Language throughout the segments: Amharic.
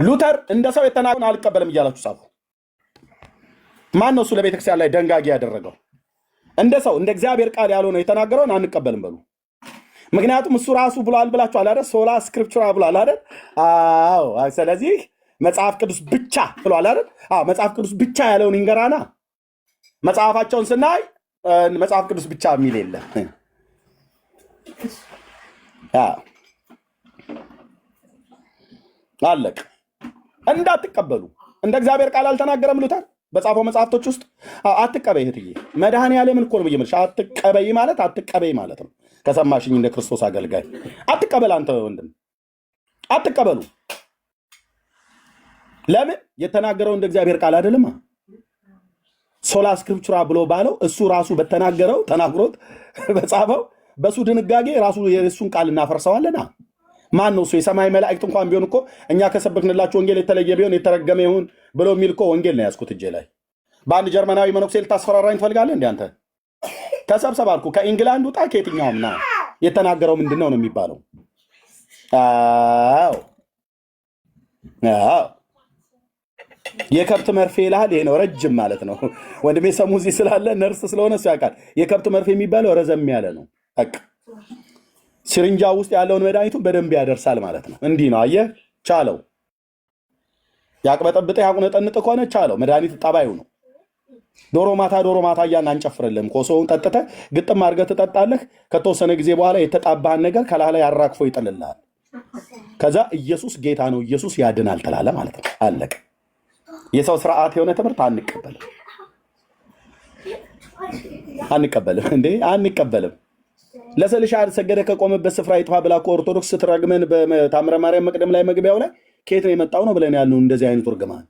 ሉተር እንደ ሰው የተናገረውን አልቀበልም እያላችሁ ጻፉ። ማን ነው እሱ ለቤተክርስቲያን ላይ ደንጋጊ ያደረገው? እንደ ሰው እንደ እግዚአብሔር ቃል ያልሆነው የተናገረውን አንቀበልም በሉ። ምክንያቱም እሱ ራሱ ብሏል ብላችኋል አይደል? ሶላ ስክሪፕቹራ ብሏል አይደል? አዎ። ስለዚህ መጽሐፍ ቅዱስ ብቻ ብሏል አይደል? አዎ። መጽሐፍ ቅዱስ ብቻ ያለውን ይንገራና መጽሐፋቸውን ስናይ መጽሐፍ ቅዱስ ብቻ የሚል የለም። አለቅ እንዳትቀበሉ። እንደ እግዚአብሔር ቃል አልተናገረም ሉተር በጻፈው መጽሐፍቶች ውስጥ አትቀበይ። እህትዬ መድኃኔዓለምን እኮ ነው ብዬ የምልሽ። አትቀበይ ማለት አትቀበይ ማለት ነው። ከሰማሽኝ እንደ ክርስቶስ አገልጋይ አትቀበል። አንተ ወንድም አትቀበሉ። ለምን? የተናገረው እንደ እግዚአብሔር ቃል አይደለም። ሶላ ስክሪፕቹራ ብሎ ባለው እሱ ራሱ በተናገረው ተናግሮት በጻፈው በሱ ድንጋጌ ራሱ የእሱን ቃል እናፈርሰዋለና። ማን ነው እሱ? የሰማይ መላእክት እንኳን ቢሆን እኮ እኛ ከሰበክንላችሁ ወንጌል የተለየ ቢሆን የተረገመ ይሁን ብሎ የሚል እኮ ወንጌል ነው ያዝኩት እጄ ላይ። በአንድ ጀርመናዊ መነኩሴ ልታስፈራራኝ ትፈልጋለህ እንዴ አንተ? ተሰብሰብ አልኩ። ከኢንግላንድ ውጣ፣ ከየትኛውም ና። የተናገረው ምንድን ነው የሚባለው? አዎ የከብት መርፌ ይልሃል። ይሄ ነው ረጅም ማለት ነው። ወንድሜ ሰሙ እዚህ ስላለ ነርስ ስለሆነ እሱ ያውቃል። የከብት መርፌ የሚባለው ረዘም ያለ ነው። ሲሪንጃ ውስጥ ያለውን መድኃኒቱን በደንብ ያደርሳል ማለት ነው። እንዲህ ነው አየህ። ቻለው። ያቅበጠብጠ ያቁነጠንጥ ከሆነ ቻለው። መድኃኒት ጠባዩ ነው። ዶሮ ማታ እያን አንጨፍርልህም። ኮሶውን ጠጥተ ግጥም አድርገህ ትጠጣለህ። ከተወሰነ ጊዜ በኋላ የተጣባህን ነገር ከላህ ላይ አራግፎ ይጥልልሃል። ከዛ ኢየሱስ ጌታ ነው፣ ኢየሱስ ያድናል ትላለህ ማለት ነው። አለቀ። የሰው ስርዓት የሆነ ትምህርት አንቀበልም እንዴ አንቀበልም። ለሰልሻ ሰገደ ከቆመበት ስፍራ ይጥፋ ብላ ኦርቶዶክስ ስትረግመን በታምረ ማርያም መቅደም ላይ መግቢያው ላይ ከየት ነው የመጣው ነው ብለን ያልነው እንደዚህ አይነት እርግማን።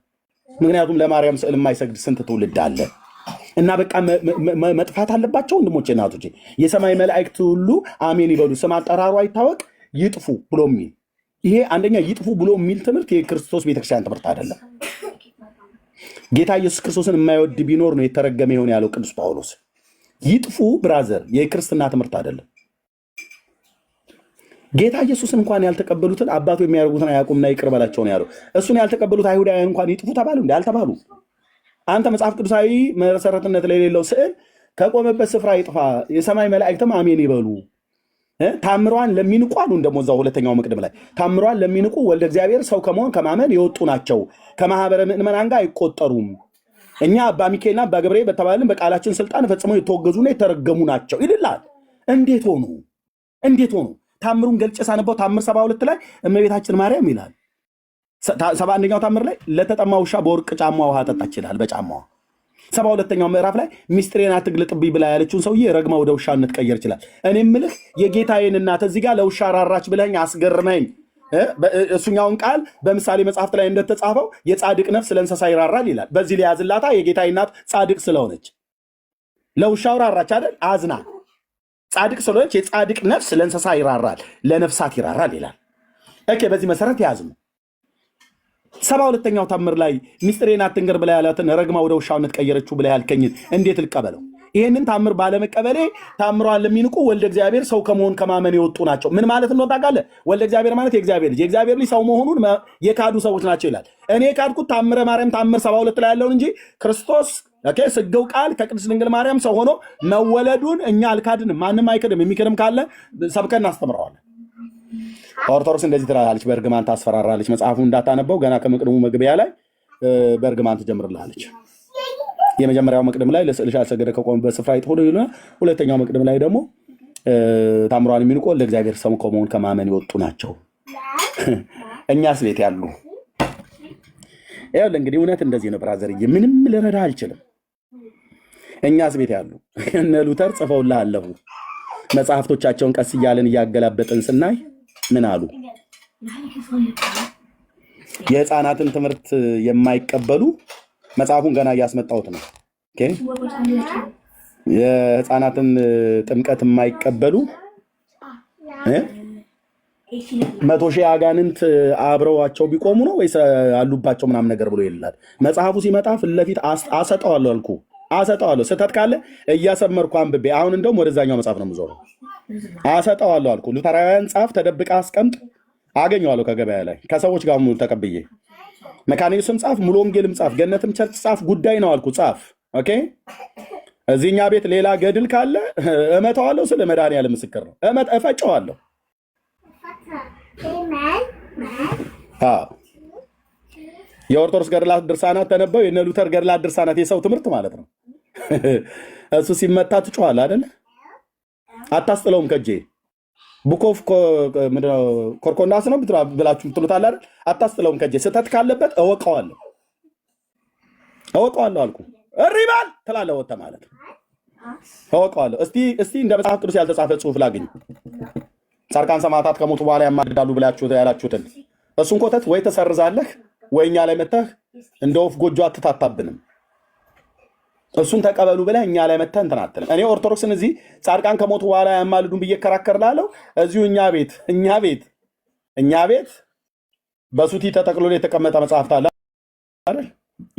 ምክንያቱም ለማርያም ስዕል የማይሰግድ ስንት ትውልድ አለ እና በቃ መጥፋት አለባቸው ወንድሞቼ እናቶቼ። የሰማይ መላእክት ሁሉ አሜን ይበሉ፣ ስም አጠራሩ አይታወቅ፣ ይጥፉ ብሎ የሚል ይሄ አንደኛ ይጥፉ ብሎ የሚል ትምህርት የክርስቶስ ቤተክርስቲያን ትምህርት አይደለም። ጌታ ኢየሱስ ክርስቶስን የማይወድ ቢኖር ነው የተረገመ ይሆን ያለው ቅዱስ ጳውሎስ። ይጥፉ ብራዘር የክርስትና ትምህርት አይደለም። ጌታ ኢየሱስን እንኳን ያልተቀበሉትን አባቱ የሚያደርጉትን አያውቁምና ይቅር በላቸው ነው ያለው። እሱን ያልተቀበሉት አይሁዳውያን እንኳን ይጥፉ ተባሉ እንዴ? አልተባሉ። አንተ መጽሐፍ ቅዱሳዊ መሰረትነት ለሌለው ስዕል ከቆመበት ስፍራ ይጥፋ፣ የሰማይ መላእክትም አሜን ይበሉ። ታምሯን ለሚንቁ አሉ። እንደሞ እዛው ሁለተኛው መቅደም ላይ ታምሯን ለሚንቁ ወልደ እግዚአብሔር ሰው ከመሆን ከማመን የወጡ ናቸው፣ ከማህበረ ምእመናን ጋር አይቆጠሩም። እኛ አባ ሚካኤልና አባ ገብርኤል በተባልን በቃላችን ስልጣን ፈጽመው የተወገዙና የተረገሙ ናቸው ይልላል። እንዴት ሆኑ? ታምሩን ገልጬ ሳነበው ታምር 72 ላይ እመቤታችን ማርያም ይላል። 71ኛው ታምር ላይ ለተጠማ ውሻ በወርቅ ጫማ ውሃ ጠጣች ይላል በጫማዋ። 72ኛው ምዕራፍ ላይ ሚስጥሬን አትግለጥብኝ ብላ ያለችውን ሰውዬ ረግማ ወደ ውሻነት ቀየር ይችላል። እኔ ምልህ የጌታዬን እናት እዚህ ጋር ለውሻ ራራች ብለኝ አስገርመኝ። እሱኛውን ቃል በምሳሌ መጽሐፍት ላይ እንደተጻፈው የጻድቅ ነፍስ ለእንስሳ ይራራል ይላል። በዚህ ሊያዝላታ የጌታዬ እናት ጻድቅ ስለሆነች ለውሻው ራራች አይደል? አዝና ጻድቅ ስለሆነች የጻድቅ ነፍስ ለእንስሳ ይራራል፣ ለነፍሳት ይራራል ይላል። ኦኬ፣ በዚህ መሰረት ያዝሙ። 72ኛው ታምር ላይ ሚስጥሬን አትንገር ብላ ያላትን ረግማ ወደ ውሻነት ቀየረችው ብላ ያልከኝን እንዴት ልቀበለው? ይህንን ታምር ባለመቀበሌ ታምሯን ለሚንቁ ወልደ እግዚአብሔር ሰው ከመሆን ከማመን የወጡ ናቸው። ምን ማለት ነው ታውቃለህ? ወልደ እግዚአብሔር ማለት የእግዚአብሔር ልጅ፣ የእግዚአብሔር ልጅ ሰው መሆኑን የካዱ ሰዎች ናቸው ይላል። እኔ የካድኩት ታምረ ማርያም ታምር 72 ላይ ያለውን እንጂ ክርስቶስ ስገው ቃል ከቅድስት ድንግል ማርያም ሰው ሆኖ መወለዱን እኛ አልካድንም። ማንም አይክድም። የሚክድም ካለ ሰብከን እናስተምረዋለን። ኦርቶዶክስ እንደዚህ ትላለች፣ በእርግማን ታስፈራራለች። መጽሐፉ እንዳታነበው ገና ከመቅደሙ መግቢያ ላይ በእርግማን ትጀምርልሃለች። የመጀመሪያው መቅደም ላይ ለስዕልሽ ያልሰገደ ከቆመበት ስፍራ ይጥፉ ይሉና፣ ሁለተኛው መቅደም ላይ ደግሞ ታምሯን የሚንቁ ለእግዚአብሔር ሰው ከመሆን ከማመን የወጡ ናቸው። እኛስ ቤት ያሉ ይኸውልህ እንግዲህ እውነት እንደዚህ ነው ብራዘርዬ፣ ምንም ልረዳ አልችልም። እኛስ ቤት ያሉ እነ ሉተር ጽፈውልህ አለፉ። መጽሐፍቶቻቸውን ቀስ እያለን እያገላበጥን ስናይ ምን አሉ? የህፃናትን ትምህርት የማይቀበሉ መጽሐፉን ገና እያስመጣሁት ነው። የህፃናትን ጥምቀት የማይቀበሉ 100,000 አጋንንት አብረዋቸው ቢቆሙ ነው ወይስ አሉባቸው ምናምን ነገር ብሎ ይላል መጽሐፉ። ሲመጣ ፊት ለፊት አሰጠዋለሁ አልኩ። ስህተት ካለ እያሰመርኩ አንብቤ። አሁን እንደውም ወደዛኛው መጽሐፍ ነው የምዞረው። አሰጠዋለሁ አልኩ። ሉተራውያን ጻፍ ተደብቃ አስቀምጥ፣ አገኘዋለሁ ከገበያ ላይ ከሰዎች ጋር ተቀብዬ መካነ ኢየሱስም ጻፍ፣ ሙሉ ወንጌልም ጻፍ፣ ገነትም ቸርች ጻፍ፣ ጉዳይ ነው አልኩ ጻፍ። ኦኬ እዚህኛ ቤት ሌላ ገድል ካለ እመታዋለሁ። ስለ መድኃኒዓለም ምስክር ነው። እፈጨዋለሁ። የኦርቶዶክስ ገድላት ድርሳናት ተነበው የነ ሉተር ገድላት ድርሳናት የሰው ትምህርት ማለት ነው። እሱ ሲመታ ትጮኻለህ አይደለ? አታስጥለውም ከእጄ ቡኮፍ ኮርኮንዳስ ነው ብላችሁ ትሉታል አይደል? አታስጥለውም ከእጄ። ስህተት ካለበት እወቀዋለሁ አልኩ። እሪ በል ትላለህ ወጥተህ ማለት ነው። እወቀዋለሁ። እስቲ እንደ መጽሐፍ ቅዱስ ያልተጻፈ ጽሑፍ ላግኝ። ጻድቃን ሰማዕታት ከሞቱ በኋላ ያማልዳሉ ብላችሁ ያላችሁትን እሱን ኮተት ወይ ተሰርዛለህ ወይ እኛ ላይ መተህ እንደ ወፍ ጎጆ አትታታብንም። እሱን ተቀበሉ ብለህ እኛ ላይ መተህ እንትን አትልም። እኔ ኦርቶዶክስን እዚህ ጻድቃን ከሞቱ በኋላ ያማልዱን ብዬ እከራከርልሃለሁ። እዚሁ እኛ ቤት በሱቲ ተጠቅልሎ የተቀመጠ መጽሐፍት አለ አይደል?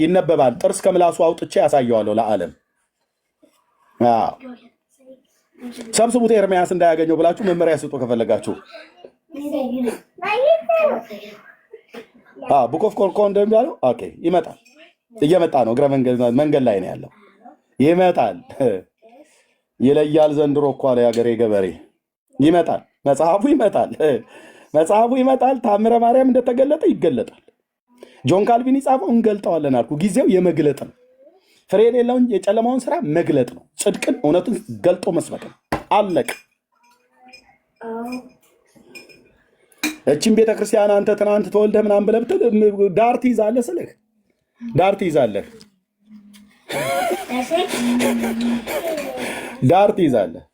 ይነበባል። ጥርስ ከምላሱ አውጥቼ ያሳየዋለሁ ለዓለም። ሰብስቡት ኤርምያስ እንዳያገኘው ብላችሁ መመሪያ ስጡ ከፈለጋችሁ። ቡክ ኦፍ ኮርኮን እንደሚባለው ኦኬ፣ ይመጣል። እየመጣ ነው። እግረ መንገድ ላይ ነው ያለው። ይመጣል። ይለያል ዘንድሮ እኮ አለ የሀገሬ ገበሬ። ይመጣል። መጽሐፉ ይመጣል። ታምረ ማርያም እንደተገለጠ ይገለጣል። ጆን ካልቪን ይጻፈው እንገልጠዋለን አልኩ። ጊዜው የመግለጥ ነው። ፍሬ የሌለውን የጨለማውን ስራ መግለጥ ነው። ጽድቅን እውነትን ገልጦ መስበክ ነው። አለቅ። እቺን ቤተክርስቲያን አንተ ትናንት ተወልደህ ምናምን ብለህ ብትል ዳር ትይዛለህ ስልህ ዳር ትይዛለህ።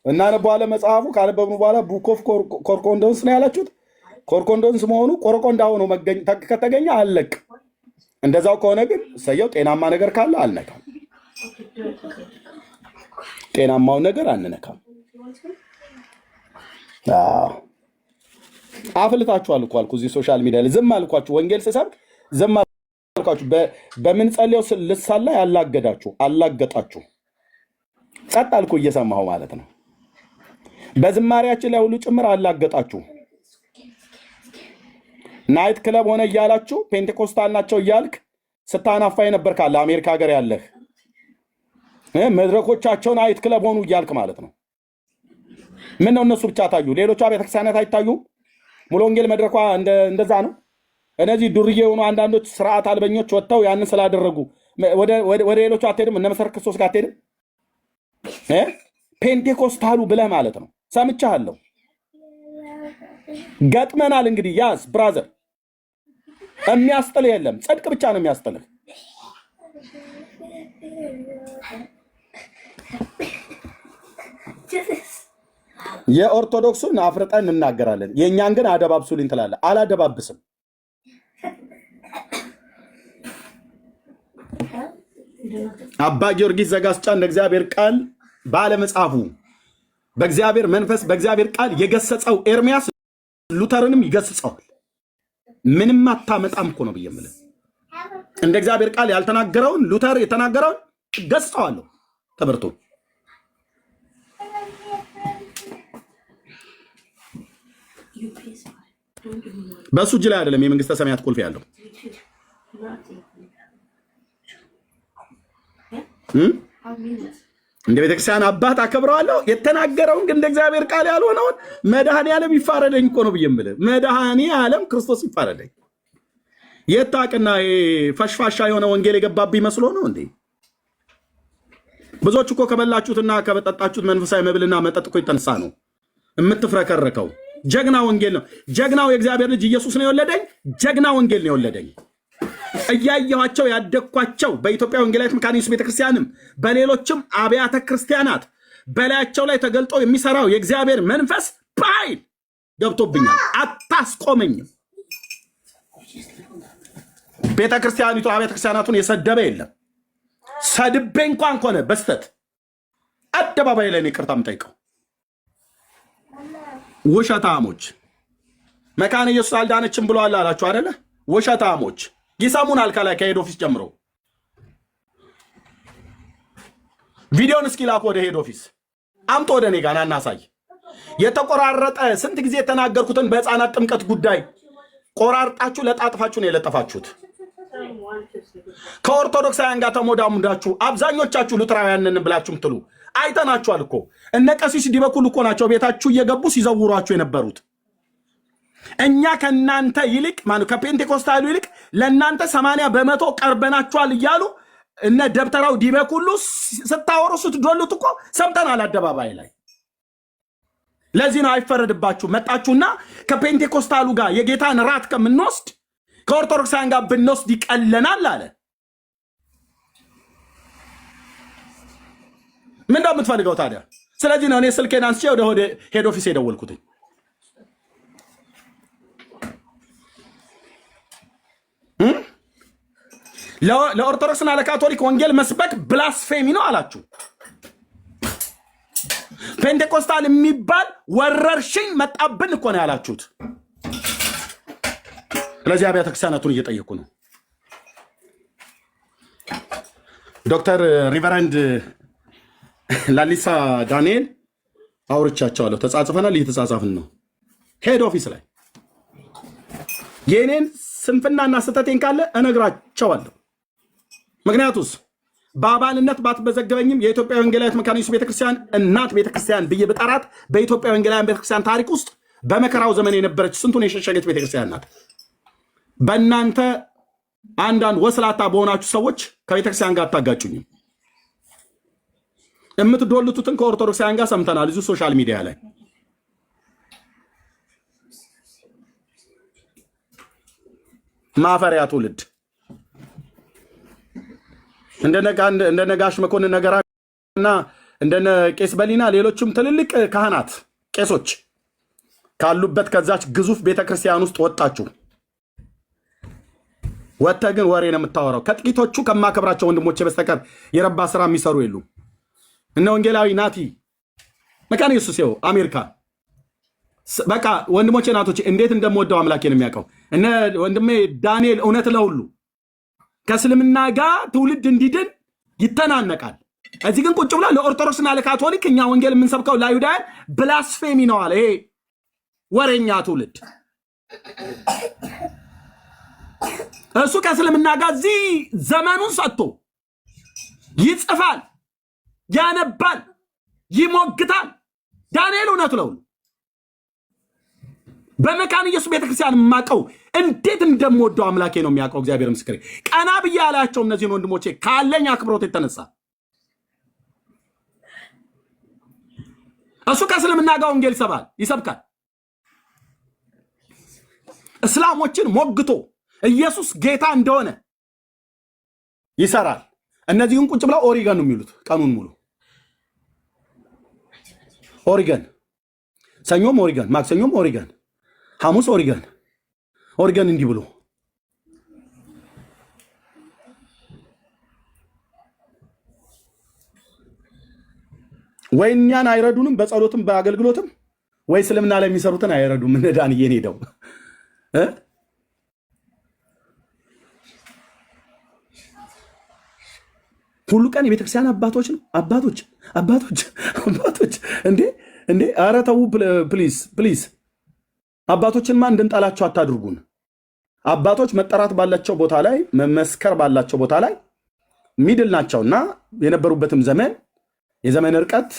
እናነበዋለን። መጽሐፉ ካነበብን በኋላ ቡክ ኦፍ ኮርኮንዶንስ ነው ያላችሁት። ኮርኮንዶንስ መሆኑ ቆረቆንዳ ሆኖ ከተገኘ አለቅ። እንደዛው ከሆነ ግን ሰየው ጤናማ ነገር ካለ አልነካም። ጤናማውን ነገር አንነካም። አፍልታችኋል እኮ አልኩ። እዚህ ሶሻል ሚዲያ ላይ ዝም አልኳችሁ። ወንጌል ስሰብክ ዝም አልኳችሁ። በምንጸልየው ልሳን ላይ አላገጣችሁ። ጸጥ አልኩ እየሰማሁ ማለት ነው። በዝማሪያችን ላይ ሁሉ ጭምር አላገጣችሁ። ናይት ክለብ ሆነ እያላችሁ ፔንቴኮስታል ናቸው እያልክ ስታናፋ የነበር ካለ አሜሪካ ሀገር ያለህ መድረኮቻቸው ናይት ክለብ ሆኑ እያልክ ማለት ነው። ምን ነው እነሱ ብቻ ታዩ? ሌሎቹ ቤተክርስቲያናት አይታዩም? ሙሉ ወንጌል መድረኳ እንደዛ ነው። እነዚህ ዱርዬ የሆኑ አንዳንዶች ስርዓት አልበኞች ወጥተው ያንን ስላደረጉ ወደ ሌሎቹ አትሄድም? እነ መሰረት ክርስቶስ ጋር አትሄድም? ፔንቴኮስታሉ ብለህ ማለት ነው። ሰምቻለሁ። ገጥመናል። እንግዲህ ያዝ ብራዘር፣ የሚያስጥልህ የለም። ጽድቅ ብቻ ነው የሚያስጥልህ። የኦርቶዶክሱን አፍርጠን እንናገራለን። የእኛን ግን አደባብሱልኝ ትላለህ። አላደባብስም። አባ ጊዮርጊስ ዘጋስጫ እንደ እግዚአብሔር ቃል ባለመጽሐፉ በእግዚአብሔር መንፈስ በእግዚአብሔር ቃል የገሰጸው ኤርምያስ ሉተርንም ይገስጸዋል። ምንም አታመጣም እኮ ነው ብዬ የምልህ። እንደ እግዚአብሔር ቃል ያልተናገረውን ሉተር የተናገረውን ገስጸዋለሁ ትምህርቱ። በሱ እጅ ላይ አይደለም የመንግስተ ሰማያት ቁልፍ ያለው። እንደ ቤተክርስቲያን አባት አከብረዋለሁ። የተናገረውን ግን እንደ እግዚአብሔር ቃል ያልሆነውን መድኃኔዓለም ይፋረደኝ እኮ ነው ብዬ የምልህ። መድኃኔዓለም ክርስቶስ ይፋረደኝ። የታቅና ፈሽፋሻ የሆነ ወንጌል የገባብህ መስሎ ነው እንዴ? ብዙዎች እኮ ከበላችሁትና ከበጠጣችሁት መንፈሳዊ መብልና መጠጥ እኮ የተነሳ ነው የምትፍረከረከው። ጀግና ወንጌል ነው። ጀግናው የእግዚአብሔር ልጅ ኢየሱስ ነው የወለደኝ። ጀግና ወንጌል ነው የወለደኝ። እያየኋቸው ያደግኳቸው በኢትዮጵያ ወንጌላዊት መካነ ኢየሱስ ቤተክርስቲያንም በሌሎችም አብያተ ክርስቲያናት በላያቸው ላይ ተገልጦ የሚሰራው የእግዚአብሔር መንፈስ በኃይል ገብቶብኛል። አታስቆመኝም። ቤተክርስቲያኒቱ አብያተ ክርስቲያናቱን የሰደበ የለም። ሰድቤ እንኳን ከሆነ በስተት አደባባይ ላይ ነው ይቅርታ የምጠይቀው። ውሸታሞች መካነ ኢየሱስ አልዳነችም ብለዋል አላችሁ አይደለ? ውሸታሞች ይሰሙናል። ከላይ ከሄድ ኦፊስ ጀምሮ ቪዲዮን እስኪ ላኩ ወደ ሄድ ኦፊስ አምጦ ወደ እኔ ጋር እናሳይ። የተቆራረጠ ስንት ጊዜ የተናገርኩትን በህፃናት ጥምቀት ጉዳይ ቆራርጣችሁ ለጣጥፋችሁ ነው የለጠፋችሁት። ከኦርቶዶክሳውያን ጋር ተሞዳሙዳችሁ አብዛኞቻችሁ ሉትራውያንን ብላችሁም ትሉ አይተናችኋል እኮ። እነ ቀሲስ ዲበኩል እኮ ናቸው ቤታችሁ እየገቡ ሲዘውሯችሁ የነበሩት። እኛ ከእናንተ ይልቅ ከፔንቴኮስታሉ ይልቅ ለእናንተ 80% ቀርበናችኋል እያሉ እነ ደብተራው ዲበኩሉ ስታወሩ ስትዶሉት እኮ ሰምተናል አደባባይ ላይ። ለዚህ ነው አይፈረድባችሁ። መጣችሁና ከፔንቴኮስታሉ ጋር የጌታን ራት ከምንወስድ ከኦርቶዶክሳውያን ጋር ብንወስድ ይቀለናል አለ። ምን እንደምትፈልገው ታዲያ? ስለዚህ ነው እኔ ስልኬን አንስቼ ወደ ሄድ ኦፊስ የደወልኩትኝ። ለኦርቶዶክስና ለካቶሊክ ወንጌል መስበክ ብላስፌሚ ነው አላችሁ። ፔንቴኮስታል የሚባል ወረርሽኝ መጣብን እኮ ነው ያላችሁት። ስለዚህ አብያተ ክርስቲያናቱን እየጠየቁ ነው። ዶክተር ሪቨረንድ ላሊሳ ዳንኤል አውርቻቸዋለሁ። ተጻጽፈናል፣ እየተጻጻፍን ነው። ሄድ ኦፊስ ላይ የኔን ስንፍናና ስተቴን ካለ እነግራቸዋለሁ። ምክንያቱስ በአባልነት ባትበዘገበኝም የኢትዮጵያ ወንጌላዊት መካነ ኢየሱስ ቤተክርስቲያን እናት ቤተክርስቲያን ብዬ ብጠራት በኢትዮጵያ ወንጌላውያን ቤተክርስቲያን ታሪክ ውስጥ በመከራው ዘመን የነበረች ስንቱን የሸሸገች ቤተክርስቲያን ናት። በእናንተ አንዳንድ ወስላታ በሆናችሁ ሰዎች ከቤተክርስቲያን ጋር አታጋጩኝም። የምትዶልቱትን ከኦርቶዶክሳውያን ጋር ሰምተናል እዚሁ ሶሻል ሚዲያ ላይ። ማፈሪያ ትውልድ እንደ ነጋሽ መኮንን ነገራና እንደነ ቄስ በሊና ሌሎችም ትልልቅ ካህናት ቄሶች ካሉበት ከዛች ግዙፍ ቤተክርስቲያን ውስጥ ወጣችሁ። ወጥተህ ግን ወሬ ነው የምታወራው። ከጥቂቶቹ ከማከብራቸው ወንድሞቼ በስተቀር የረባ ስራ የሚሰሩ የሉም። እነ ወንጌላዊ ናቲ መካነ ኢየሱስ ይኸው አሜሪካ። በቃ ወንድሞቼ ናቶቼ እንዴት እንደምወደው አምላኬ ነው የሚያውቀው። እነ ወንድሜ ዳንኤል እውነት ለሁሉ ከእስልምና ጋር ትውልድ እንዲድን ይተናነቃል። እዚህ ግን ቁጭ ብላ ለኦርቶዶክስና ለካቶሊክ እኛ ወንጌል የምንሰብከው ለአይሁዳውያን ብላስፌሚ ነው አለ። ይሄ ወሬኛ ትውልድ እሱ ከእስልምና ጋር እዚህ ዘመኑን ሰጥቶ ይጽፋል፣ ያነባል፣ ይሞግታል። ዳንኤል እውነት ለሁሉ በመካነ ኢየሱስ ቤተክርስቲያን የማውቀው እንዴት እንደምወደው አምላኬ ነው የሚያውቀው። እግዚአብሔር ምስክሬ። ቀና ብዬ ያላቸው እነዚህን ወንድሞቼ ካለኝ አክብሮት የተነሳ እሱ ከእስልምና ጋር ወንጌል ይሰብካል። እስላሞችን ሞግቶ ኢየሱስ ጌታ እንደሆነ ይሰራል። እነዚህን ቁጭ ብለው ኦሪገን ነው የሚሉት ቀኑን ሙሉ። ኦሪገን ሰኞም ኦሪገን፣ ማክሰኞም ኦሪገን፣ ሐሙስ ኦሪገን እንዲህ ብሎ ወይ እኛን አይረዱንም በጸሎትም በአገልግሎትም፣ ወይ እስልምና ላይ የሚሰሩትን አይረዱም። እነ ዳንኤል ሄደው ሁሉ ቀን የቤተክርስቲያን አባቶች ነው አባቶች እንዴ ኧረ ተው ፕሊዝ። አባቶችንማ እንድንጣላቸው አታድርጉን። አባቶች መጠራት ባላቸው ቦታ ላይ መመስከር ባላቸው ቦታ ላይ ሚድል ናቸውና የነበሩበትም የዘመን ርቀት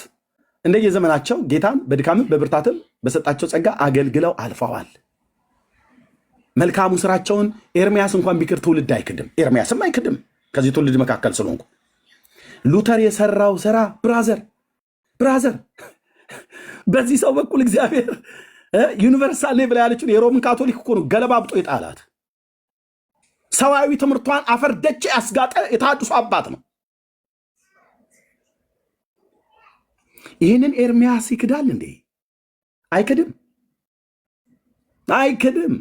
እንደየዘመናቸው ጌታን በድካምም በብርታትም በሰጣቸው ጸጋ አገልግለው አልፈዋል። መልካሙ ስራቸውን ኤርሚያስ እንኳን ቢክር ትውልድ አይክድም። ኤርሚያስም አይክድም ከዚህ ትውልድ መካከል ስለሆንኩ። ሉተር የሰራው ስራ ብራዘር በዚህ ሰው በኩል እግዚአብሔር ዩኒቨርሳል ሌቭል ያለችን የሮምን ካቶሊክ እኮ ነው ገለባብጦ የጣላት። ሰዋዊ ትምህርቷን አፈርደቼ ያስጋጠ የታድሶ አባት ነው። ይህንን ኤርሚያስ ይክዳል እንዴ? አይክድም።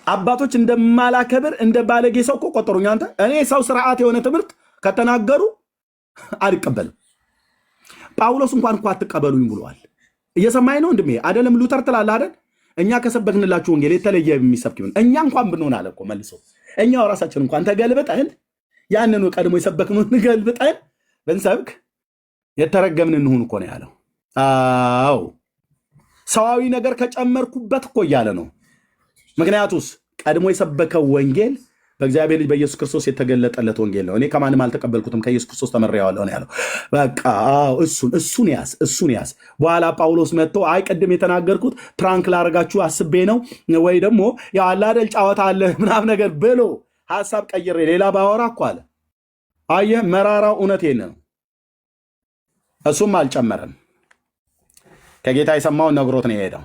አባቶች እንደማላከብር እንደ ባለጌ ሰው እኮ ቆጠሩኝ። አንተ እኔ ሰው ስርዓት የሆነ ትምህርት ከተናገሩ አልቀበልም። ጳውሎስ እንኳን እኮ አትቀበሉኝ ብሏል። እየሰማኝ ነው ወንድሜ? አይደለም ሉተር ትላለህ አይደል? እኛ ከሰበክንላችሁ ወንጌል የተለየ የሚሰብክ ይሁን። እኛ እንኳን ብንሆን አለ እኮ መልሶ እኛው ራሳችን እንኳን ተገልብጠን ያንኑ ቀድሞ የሰበክነውን ገልብጠን ብንሰብክ የተረገምን እንሁን እኮ ነው ያለው። አዎ ሰዋዊ ነገር ከጨመርኩበት እኮ እያለ ነው። ምክንያቱስ ቀድሞ የሰበከው ወንጌል በእግዚአብሔር ልጅ በኢየሱስ ክርስቶስ የተገለጠለት ወንጌል ነው። እኔ ከማንም አልተቀበልኩትም ከኢየሱስ ክርስቶስ ተመሬዋለሁ ነው ያለው። በቃ እሱን ያዝ። በኋላ ጳውሎስ መጥቶ አይ ቅድም የተናገርኩት ፕራንክ ላደርጋችሁ አስቤ ነው ወይ ደግሞ ያው አለ አይደል ጨዋታ አለ ምናምን ነገር ብሎ ሐሳብ ቀይሬ ሌላ ባወራ እኮ አለ። አየህ መራራው እውነቴን ነው። እሱም አልጨመረም። ከጌታ የሰማውን ነግሮት ነው የሄደው።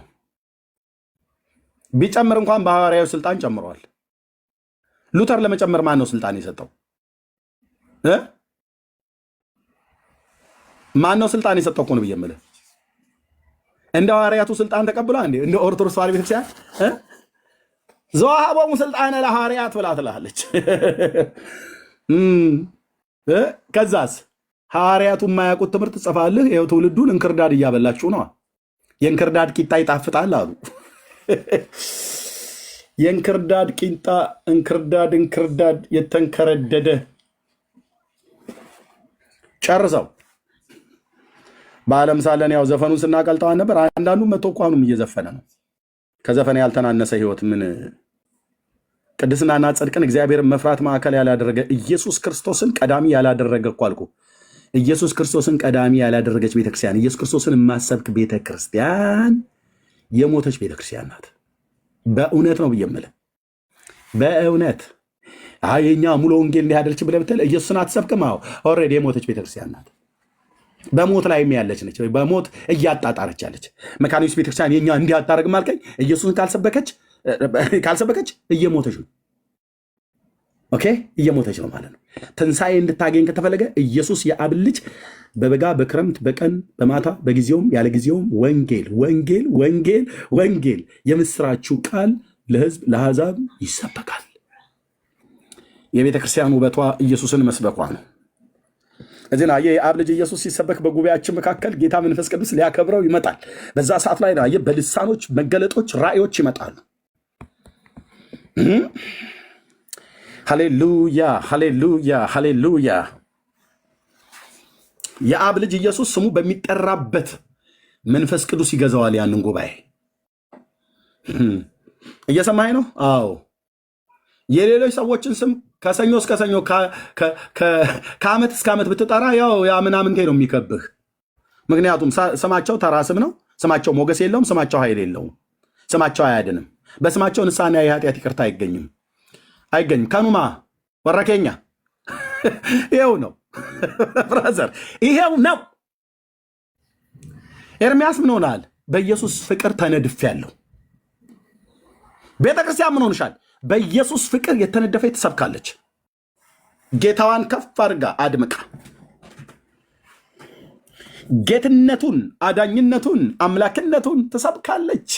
ቢጨምር እንኳን በሐዋርያው ስልጣን ጨምሯል። ሉተር ለመጨመር ማን ነው ስልጣን የሰጠው? ማን ነው ስልጣን የሰጠው? እኮ ነው ብዬ የምልህ። እንደ ሐዋርያቱ ስልጣን ተቀብሏል እንዴ? እንደ ኦርቶዶክስ ተዋሕዶ ቤተክርስቲያን ዘወሀቦሙ ስልጣነ ለሐዋርያት ብላ ትላለች። ከዛስ ሐዋርያቱ የማያውቁት ትምህርት ትጽፋለህ። ይኸው ትውልዱን እንክርዳድ እያበላችሁ ነው። የእንክርዳድ ቂጣ ይጣፍጣል አሉ። የእንክርዳድ ቂጣ እንክርዳድ የተንከረደደ ጨርሰው በዓለም ሳለን ያው ዘፈኑን ስናቀልጠዋን ነበር። አንዳንዱ መቶ እንኳኑም እየዘፈነ ነው። ከዘፈን ያልተናነሰ ህይወት ምን ቅድስናና ጽድቅን እግዚአብሔርን መፍራት ማዕከል ያላደረገ ኢየሱስ ክርስቶስን ቀዳሚ ያላደረገ እኮ አልኩ። ኢየሱስ ክርስቶስን ቀዳሚ ያላደረገች ቤተክርስቲያን፣ ኢየሱስ ክርስቶስን የማሰብክ ቤተክርስቲያን የሞተች ቤተክርስቲያን ናት። በእውነት ነው ብዬ የምልህ። በእውነት የኛ ሙሉ ወንጌል እንዲያደርች ብለህ ብትል ኢየሱስን አትሰብክም። ኦልሬዲ የሞተች ቤተክርስቲያን ናት። በሞት ላይ ያለች ነች። በሞት እያጣጣረች ያለች መካነ ኢየሱስ ቤተክርስቲያን የኛ እንዲያጣረግ ማልከኝ ኢየሱስን ካልሰበከች እየሞተች ነው። ኦኬ እየሞተች ነው ማለት ነው። ትንሣኤ እንድታገኝ ከተፈለገ ኢየሱስ የአብ ልጅ በበጋ በክረምት በቀን በማታ በጊዜውም ያለ ጊዜውም ወንጌል የምስራችሁ ቃል ለሕዝብ ለአሕዛብ ይሰበካል። የቤተ ክርስቲያን ውበቷ ኢየሱስን መስበኳ ነው። እዚህ የአብ ልጅ ኢየሱስ ሲሰበክ በጉባኤያችን መካከል ጌታ መንፈስ ቅዱስ ሊያከብረው ይመጣል። በዛ ሰዓት ላይ በልሳኖች መገለጦች፣ ራእዮች ይመጣሉ። ሃሌሉያ። የአብ ልጅ ኢየሱስ ስሙ በሚጠራበት መንፈስ ቅዱስ ይገዛዋል ያንን ጉባኤ። እየሰማኝ ነው? አዎ። የሌሎች ሰዎችን ስም ከሰኞ እስከ ሰኞ ከዓመት እስከ ዓመት ብትጠራ ያው ያ ምናምንቴ ነው የሚከብህ። ምክንያቱም ስማቸው ተራ ስም ነው። ስማቸው ሞገስ የለውም። ስማቸው ኃይል የለውም። ስማቸው አያድንም። በስማቸው ንስሐና የኃጢአት ይቅርታ አይገኝም። ከኑማ ወረኬኛ ይኸው ነው ብራዘር፣ ይሄው ነው። ኤርሚያስ ምን ሆናል? በኢየሱስ ፍቅር ተነድፌያለሁ። ቤተክርስቲያን ምን ሆንሻል? በኢየሱስ ፍቅር የተነደፈ ትሰብካለች። ጌታዋን ከፍ አድርጋ አድምቃ ጌትነቱን፣ አዳኝነቱን፣ አምላክነቱን ትሰብካለች።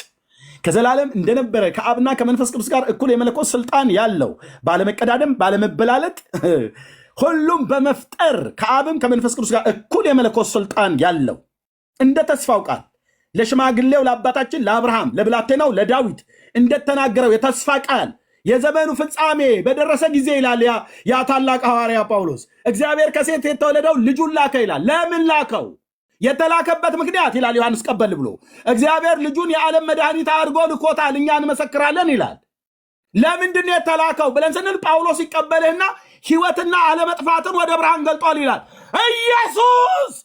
ከዘላለም እንደነበረ ከአብና ከመንፈስ ቅዱስ ጋር እኩል የመለኮት ስልጣን ያለው ባለመቀዳደም ባለመበላለጥ ሁሉም በመፍጠር ከአብም ከመንፈስ ቅዱስ ጋር እኩል የመለኮት ስልጣን ያለው እንደ ተስፋው ቃል ለሽማግሌው ለአባታችን ለአብርሃም ለብላቴናው ለዳዊት እንደተናገረው የተስፋ ቃል የዘመኑ ፍጻሜ በደረሰ ጊዜ ይላል ያ ታላቅ ሐዋርያ ጳውሎስ እግዚአብሔር ከሴት የተወለደው ልጁን ላከ ይላል። ለምን ላከው? የተላከበት ምክንያት ይላል ዮሐንስ ቀበል ብሎ እግዚአብሔር ልጁን የዓለም መድኃኒት አድርጎ ልኮታል፣ እኛ እንመሰክራለን ይላል። ለምንድን ነው የተላከው ብለን ስንል ጳውሎስ ይቀበልህና ሕይወትና አለመጥፋትን ወደ ብርሃን ገልጧል ይላል። ኢየሱስ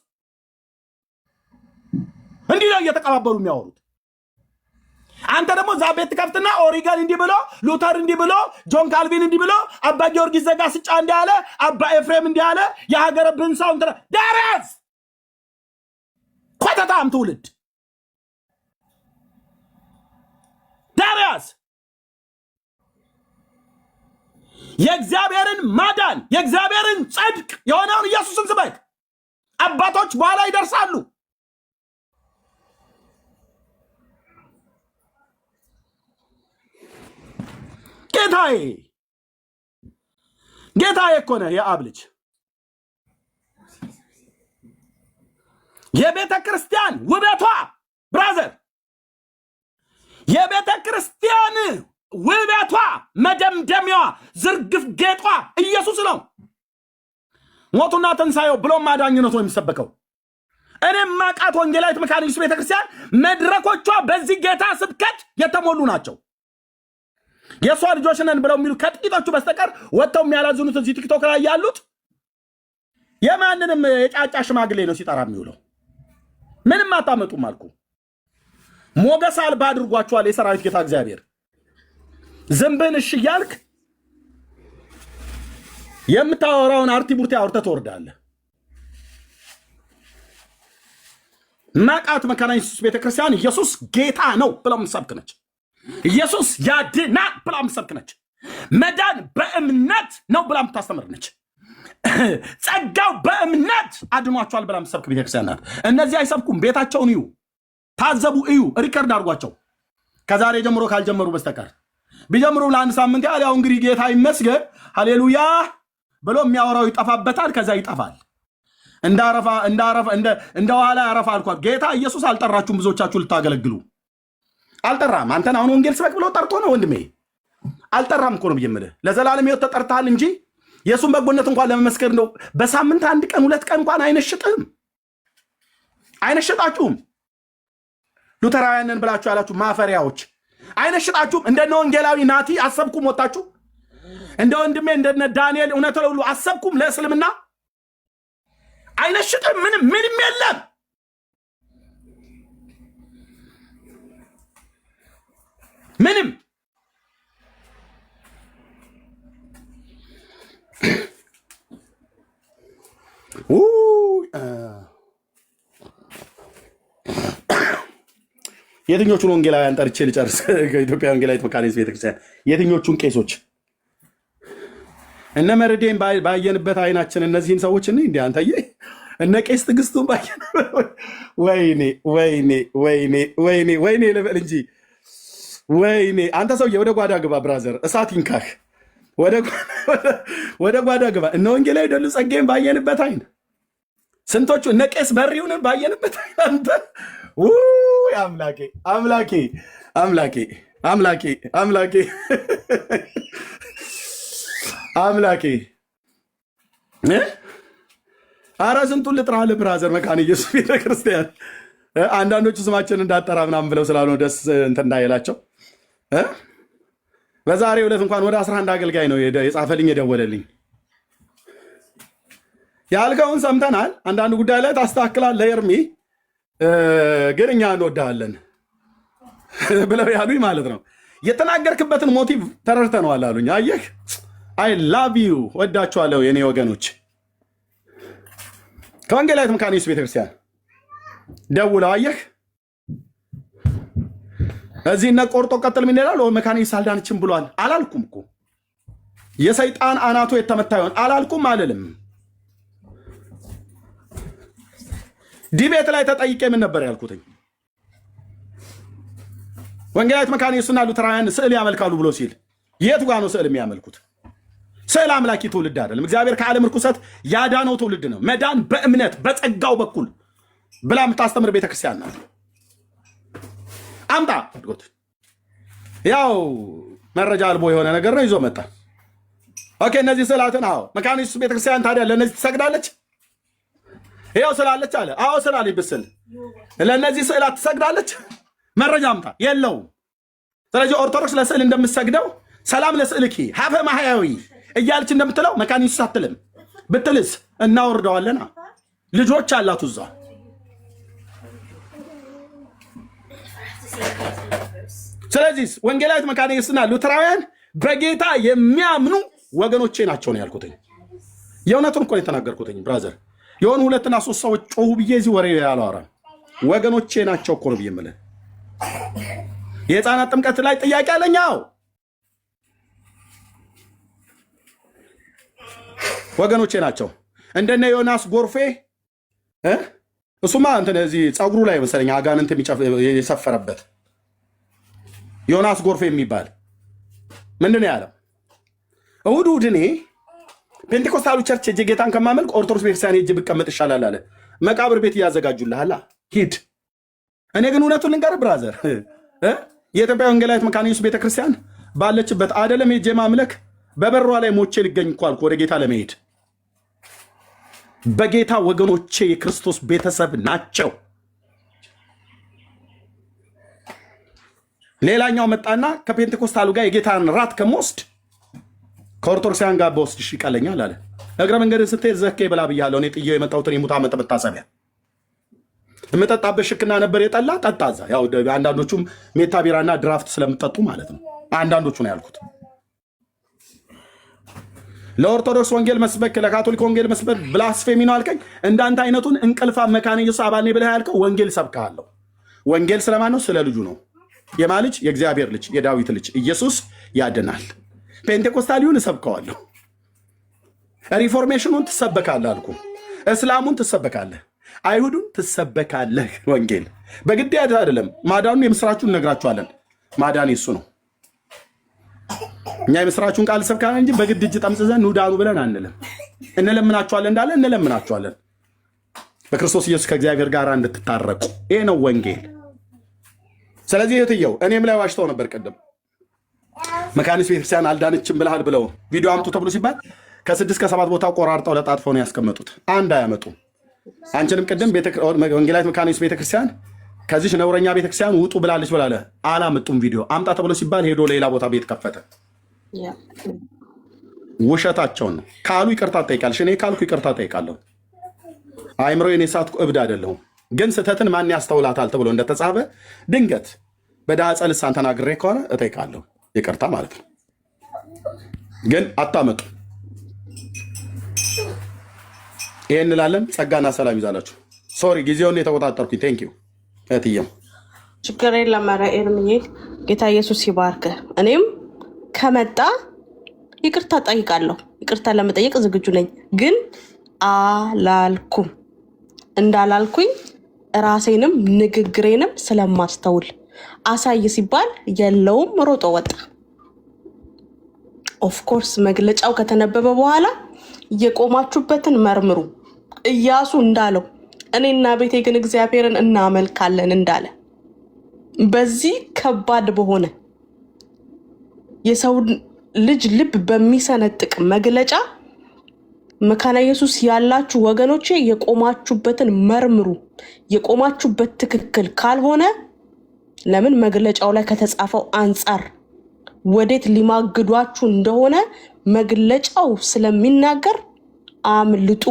እንዲህ ነው እየተቀባበሉ የሚያወሩት። አንተ ደግሞ እዛ ቤት ከፍትና ኦሪገን እንዲህ ብሎ፣ ሉተር እንዲህ ብሎ፣ ጆን ካልቪን እንዲህ ብሎ፣ አባ ጊዮርጊስ ዘጋስጫ እንዲህ አለ፣ አባ ኤፍሬም እንዲህ አለ፣ የሀገረ ብንሳው እንትን ዳረስ ኮተታም ትውልድ ዳርያስ የእግዚአብሔርን ማዳን የእግዚአብሔርን ጽድቅ የሆነውን ኢየሱስን ስበክ። አባቶች በኋላ ይደርሳሉ። ጌታዬ እኮ ነህ የአብ ልጅ። የቤተ ክርስቲያን ውበቷ ብራዘር፣ የቤተ ክርስቲያን ውበቷ መደምደሚያዋ ዝርግፍ ጌጧ ኢየሱስ ነው። ሞቱና ትንሣኤው ብሎም ማዳኝነቱ ነው የሚሰበከው። እኔም ማቃት ወንጌላዊት መካነ ኢየሱስ ቤተክርስቲያን መድረኮቿ በዚህ ጌታ ስብከት የተሞሉ ናቸው። የእሷ ልጆች ነን ብለው የሚሉ ከጥቂቶቹ በስተቀር ወጥተው የሚያላዝኑት እዚህ ቲክቶክ ላይ ያሉት የማንንም የጫጫ ሽማግሌ ነው ሲጠራ የሚውለው። ምንም አታመጡም አልኩ። ሞገስ አልባ አድርጓቸዋል የሰራዊት ጌታ እግዚአብሔር። ዝንብን እሺ እያልክ የምታወራውን አርቲ ቡርቴ አውርተህ ትወርዳለህ። ማቃት መካነ ኢየሱስ ቤተክርስቲያን ኢየሱስ ጌታ ነው ብላ ምሰብክ ነች። ኢየሱስ ያድናል ብላ ምሰብክ ነች። መዳን በእምነት ነው ብላ ምታስተምር ነች። ጸጋው በእምነት አድኗቸዋል ብላ ምሰብክ ቤተክርስቲያን ናት። እነዚህ አይሰብኩም። ቤታቸውን እዩ፣ ታዘቡ፣ እዩ፣ ሪከርድ አድርጓቸው ከዛሬ ጀምሮ ካልጀመሩ በስተቀር። ቢጀምሩ ለአንድ ሳምንት ያህል ያው እንግዲህ ጌታ ይመስገን ሃሌሉያ ብሎ የሚያወራው ይጠፋበታል። ከዛ ይጠፋል። እንደ ኋላ ያረፋ አልኳት። ጌታ ኢየሱስ አልጠራችሁም ብዙዎቻችሁ ልታገለግሉ። አልጠራም። አንተን አሁን ወንጌል ስበክ ብሎ ጠርቶ ነው ወንድሜ። አልጠራም እኮ ነው ብዬምልህ። ለዘላለም ሕይወት ተጠርተሃል እንጂ የእሱን በጎነት እንኳን ለመመስከር ነው። በሳምንት 1 ቀን 2 ቀን እንኳን አይነሽጥም። አይነሽጣችሁም። ሉተራውያንን ብላችሁ ያላችሁ ማፈሪያዎች አይነሽጣችሁም። እንደነ ወንጌላዊ ናቲ አሰብኩም ወጣችሁ። እንደ ወንድሜ እንደነ ዳንኤል እውነት ሁሉ አሰብኩም ለእስልምና አይነሽጥም። ምንም የለም። ምንም የትኞቹን ወንጌላውያን ጠርቼ ልጨርስ? ከኢትዮጵያ ወንጌላዊት መካነ ኢየሱስ ቤተክርስቲያን የትኞቹን ቄሶች እነ መርዴን ባየንበት አይናችን እነዚህን ሰዎች እንዴ አንተዬ እነ ቄስ ትዕግስቱን ባየን ወይኔ ልበል እንጂ ወይኔ። አንተ ሰውዬ ወደ ጓዳ ግባ ብራዘር፣ እሳት ይንካህ። ወደ ጓዳ ግባ። እነ ወንጌላዊ ደሉ ጸጋዬን ባየንበት አይን ስንቶቹ እነ ቄስ በሪውንን ባየንበት አይን አንተ አምላኬ አረ ስንቱን ልጥራህ ብራዘር። መካነ ኢየሱስ ቤተክርስቲያን አንዳንዶቹ ስማችን እንዳጠራ ምናምን ብለው ስላልሆነ ደስ እንትን እንዳይላቸው በዛሬው ዕለት እንኳን ወደ 11 አገልጋይ ነው የጻፈልኝ የደወለልኝ። ያልከውን ሰምተናል። አንዳንድ ጉዳይ ላይ ታስተካክላለህ ኤርሚ፣ ግን እኛ እንወድሃለን ብለው ያሉኝ ማለት ነው። የተናገርክበትን ሞቲቭ ተረድተነዋል አሉኝ። አየህ አይ ላቭ ዩ ወዳችኋለሁ የኔ ወገኖች። ከወንጌላዊት መካነ ኢየሱስ ቤተክርስቲያን ደውለው አየህ እዚህ እነ ቆርጦ ቀጥል ምን ይላል? መካነ ኢየሱስ አልዳነችም ብሏል። አላልኩም እኮ የሰይጣን አናቱ የተመታ ይሆን አላልኩም አልልም። ዲቤት ላይ ተጠይቄ ምን ነበር ያልኩትኝ? ወንጌላዊት መካነ ኢየሱስና ሉተራውያን ስዕል ያመልካሉ ብሎ ሲል የት ጋ ነው ስዕል የሚያመልኩት? ስዕል አምላኪ ትውልድ አይደለም። እግዚአብሔር ከዓለም ርኩሰት ያዳነው ትውልድ ነው። መዳን በእምነት በጸጋው በኩል ብላ የምታስተምር ቤተክርስቲያን ናት። አምጣ አድጎት ያው መረጃ አልቦ የሆነ ነገር ነው ይዞ መጣ። ኦኬ እነዚህ ስዕላትን መካነ ኢየሱስ ቤተክርስቲያን ታዲያ ለእነዚህ ትሰግዳለች? ይኸው ስላለች አለ። አዎ ስላለች ብስል ለእነዚህ ስዕላት ትሰግዳለች? መረጃ አምጣ። የለውም። ስለዚህ ኦርቶዶክስ ለስዕል እንደምትሰግደው ሰላም ለስዕልኪ ሀፈ ማህያዊ እያለች እንደምትለው መካነ ኢየሱስ አትልም። ብትልስ እናወርደዋለና ልጆች አላት እዛ። ስለዚህ ወንጌላዊት መካነ ኢየሱስና ሉተራውያን በጌታ የሚያምኑ ወገኖቼ ናቸው ነው ያልኩትኝ። የእውነቱን እኮ ነው የተናገርኩትኝ ብራዘር። የሆኑ 2 እና 3 ሰዎች ጮሁ ብዬ እዚህ ወሬ ያላወራም። ወገኖቼ ናቸው እኮ ነው ብዬ የምልህ። የህፃናት ጥምቀት ላይ ጥያቄ አለኛው ወገኖቼ ናቸው። እንደነ ዮናስ ጎርፌ እሱማ እንትን እዚህ ፀጉሩ ላይ መሰለኝ አጋንንት የሰፈረበት ዮናስ ጎርፌ የሚባል ምንድን ነው ያለው? እሑድ እኔ ፔንቴኮስታሉ ቸርች ሄጄ ጌታን ከማመልክ ኦርቶዶክስ ቤተክርስቲያን ሄጄ ብቀመጥ ይሻላል አለ። መቃብር ቤት እያዘጋጁልሃል ሂድ። እኔ ግን እውነቱን ልንገር ብራዘር፣ የኢትዮጵያ ወንጌላዊት መካነ ኢየሱስ ቤተክርስቲያን ባለችበት አይደለም ሄጄ ማምለክ በበሯ ላይ ሞቼ ልገኝ እኮ አልኩ ወደ ጌታ ለመሄድ። በጌታ ወገኖቼ የክርስቶስ ቤተሰብ ናቸው። ሌላኛው መጣና ከፔንቴኮስታሉ ጋር የጌታን ራት ከመወስድ ከኦርቶዶክሳውያን ጋር በወስድ ይቀለኛል አለ። እግረ መንገድ ስትሄድ ዘኬ ብላ ብያለሁ። እኔ ጥዬው የመጣሁትን የሙት ዓመት መታሰቢያ የምጠጣበት ሽክና ነበር የጠላ ጠጣዛ። ያው አንዳንዶቹም ሜታ ቢራና ድራፍት ስለምጠጡ ማለት ነው። አንዳንዶቹ ነው ያልኩት። ለኦርቶዶክስ ወንጌል መስበክ ለካቶሊክ ወንጌል መስበክ ብላስፌሚ ነው አልከኝ። እንዳንተ አይነቱን እንቅልፋ መካነ ኢየሱስ አባኔ ብለህ ያልከው ወንጌል ሰብካለሁ። ወንጌል ስለማን ነው? ስለ ልጁ ነው። የማ ልጅ? የእግዚአብሔር ልጅ የዳዊት ልጅ ኢየሱስ ያድናል። ፔንቴኮስታሊውን እሰብከዋለሁ። ሪፎርሜሽኑን ትሰበካለህ አልኩ። እስላሙን ትሰበካለህ፣ አይሁዱን ትሰበካለህ። ወንጌል በግድ አይደለም። ማዳኑን የምስራቹን እነግራችኋለን። ማዳን የሱ ነው። እኛ የምስራቹን ቃል ሰብካለን እንጂ በግድ እጅ ጠምዝዘን ኑዳኑ ብለን አንልም። እንለምናችኋለን እንዳለ እንለምናችኋለን። በክርስቶስ ኢየሱስ ከእግዚአብሔር ጋር እንድትታረቁ። ይሄ ነው ወንጌል። ስለዚህ እህትየው እኔም ላይ ዋሽተው ነበር ቅድም። መካኒስ ቤተክርስቲያን አልዳነችም ብለሃል ብለው ቪዲዮ አምጡ ተብሎ ሲባል ከ6 ከ7 ቦታ ቆራርጠው ለጣጥፈው ነው ያስቀመጡት። አንድ አያመጡ። አንቺንም ቅድም ወንጌላዊት መካኒስ ቤተክርስቲያን ከዚህ ነውረኛ ቤተክርስቲያን ውጡ ብላለች ብላለ። አላመጡም። ቪዲዮ አምጣ ተብሎ ሲባል ሄዶ ሌላ ቦታ ቤት ከፈተ። ውሸታቸውን ነው ካሉ ይቅርታ ጠይቃለሽ። እኔ ካልኩ ይቅርታ ጠይቃለሁ። አይምሮ የኔ ሳትኩ እብድ አይደለሁም። ግን ስህተትን ማን ያስተውላታል ተብሎ እንደተጻፈ ድንገት በዳጸ ልሳን ተናግሬ ከሆነ እጠይቃለሁ፣ ይቅርታ ማለት ነው። ግን አታመጡ። ይሄን እንላለን። ጸጋና ሰላም ይዛላችሁ። ሶሪ ጊዜውን የተቆጣጠርኩኝ። ቴንክ ዩ እህትዬም ችግር የለም። ኧረ ኤርምዬ ጌታ ኢየሱስ ይባርክ። እኔም ከመጣ ይቅርታ ጠይቃለሁ። ይቅርታ ለመጠየቅ ዝግጁ ነኝ። ግን አላልኩም። እንዳላልኩኝ ራሴንም ንግግሬንም ስለማስተውል አሳይ ሲባል የለውም ሮጦ ወጣ። ኦፍኮርስ መግለጫው ከተነበበ በኋላ የቆማችሁበትን መርምሩ። ኢያሱ እንዳለው እኔና ቤቴ ግን እግዚአብሔርን እናመልካለን እንዳለ በዚህ ከባድ በሆነ የሰው ልጅ ልብ በሚሰነጥቅ መግለጫ መካነ ኢየሱስ ያላችሁ ወገኖቼ የቆማችሁበትን መርምሩ። የቆማችሁበት ትክክል ካልሆነ ለምን መግለጫው ላይ ከተጻፈው አንጻር ወዴት ሊማግዷችሁ እንደሆነ መግለጫው ስለሚናገር አምልጡ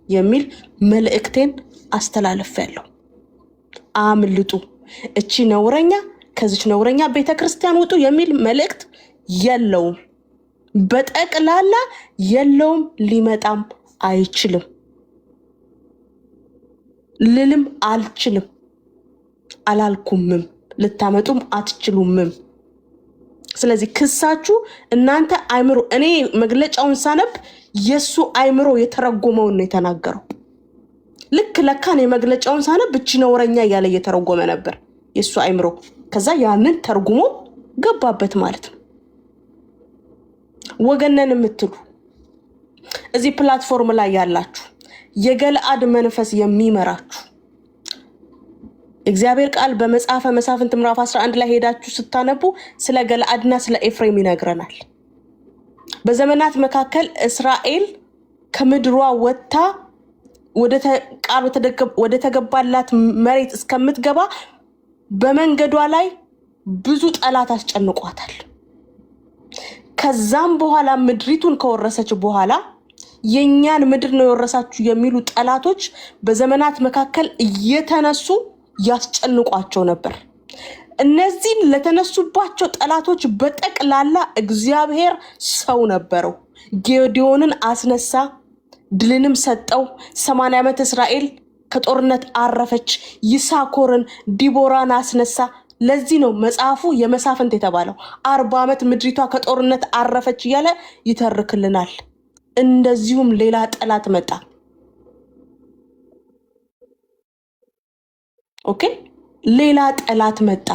የሚል መልእክቴን አስተላልፌያለሁ። አምልጡ፣ እቺ ነውረኛ ከዚች ነውረኛ ቤተክርስቲያን ውጡ የሚል መልእክት የለውም። በጠቅላላ የለውም፣ ሊመጣም አይችልም፣ ልልም አልችልም፣ አላልኩምም፣ ልታመጡም አትችሉምም። ስለዚህ ክሳችሁ እናንተ አይምሮ፣ እኔ መግለጫውን ሳነብ የሱ አይምሮ የተረጎመውን ነው የተናገረው። ልክ ለካን የመግለጫውን ሳነብ እቺ ነውረኛ እያለ እየተረጎመ ነበር የሱ አይምሮ። ከዛ ያንን ተርጉሞ ገባበት ማለት ነው። ወገነን የምትሉ እዚህ ፕላትፎርም ላይ ያላችሁ የገለአድ መንፈስ የሚመራችሁ እግዚአብሔር ቃል በመጽሐፈ መሳፍንት ምዕራፍ 11 ላይ ሄዳችሁ ስታነቡ ስለ ገለአድና ስለ ኤፍሬም ይነግረናል። በዘመናት መካከል እስራኤል ከምድሯ ወጥታ ወደ ተገባላት መሬት እስከምትገባ በመንገዷ ላይ ብዙ ጠላት አስጨንቋታል። ከዛም በኋላ ምድሪቱን ከወረሰች በኋላ የኛን ምድር ነው የወረሳችሁ የሚሉ ጠላቶች በዘመናት መካከል እየተነሱ ያስጨንቋቸው ነበር። እነዚህን ለተነሱባቸው ጠላቶች በጠቅላላ እግዚአብሔር ሰው ነበረው። ጌዲዮንን አስነሳ፣ ድልንም ሰጠው። 80 ዓመት እስራኤል ከጦርነት አረፈች። ይሳኮርን ዲቦራን አስነሳ። ለዚህ ነው መጽሐፉ የመሳፍንት የተባለው። 40 ዓመት ምድሪቷ ከጦርነት አረፈች እያለ ይተርክልናል። እንደዚሁም ሌላ ጠላት መጣ። ኦኬ፣ ሌላ ጠላት መጣ።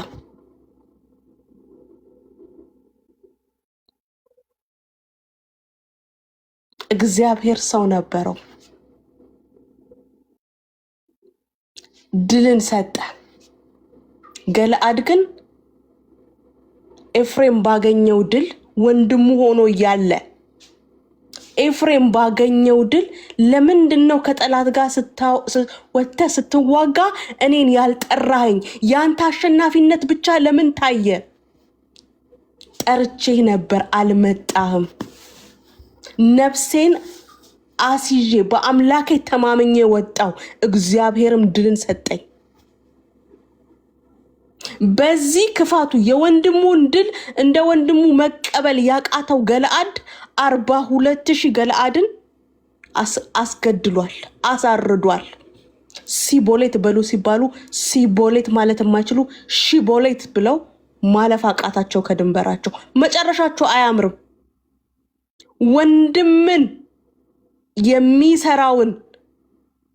እግዚአብሔር ሰው ነበረው፣ ድልን ሰጠ። ገለአድ ግን ኤፍሬም ባገኘው ድል ወንድሙ ሆኖ ያለ ኤፍሬም ባገኘው ድል ለምንድነው ከጠላት ጋር ወጥተህ ስትዋጋ እኔን ያልጠራኸኝ? ያንተ አሸናፊነት ብቻ ለምን ታየ? ጠርቼ ነበር አልመጣህም። ነፍሴን አስይዤ በአምላኬ ተማምኜ ወጣው፣ እግዚአብሔርም ድልን ሰጠኝ። በዚህ ክፋቱ የወንድሙን ድል እንደ ወንድሙ መቀበል ያቃተው ገለአድ 42,000 ገለአድን አስገድሏል፣ አሳርዷል። ሲቦሌት በሉ ሲባሉ ሲቦሌት ማለት የማይችሉ ሺቦሌት ብለው ማለፍ አቃታቸው ከድንበራቸው። መጨረሻቸው አያምርም። ወንድምን የሚሰራውን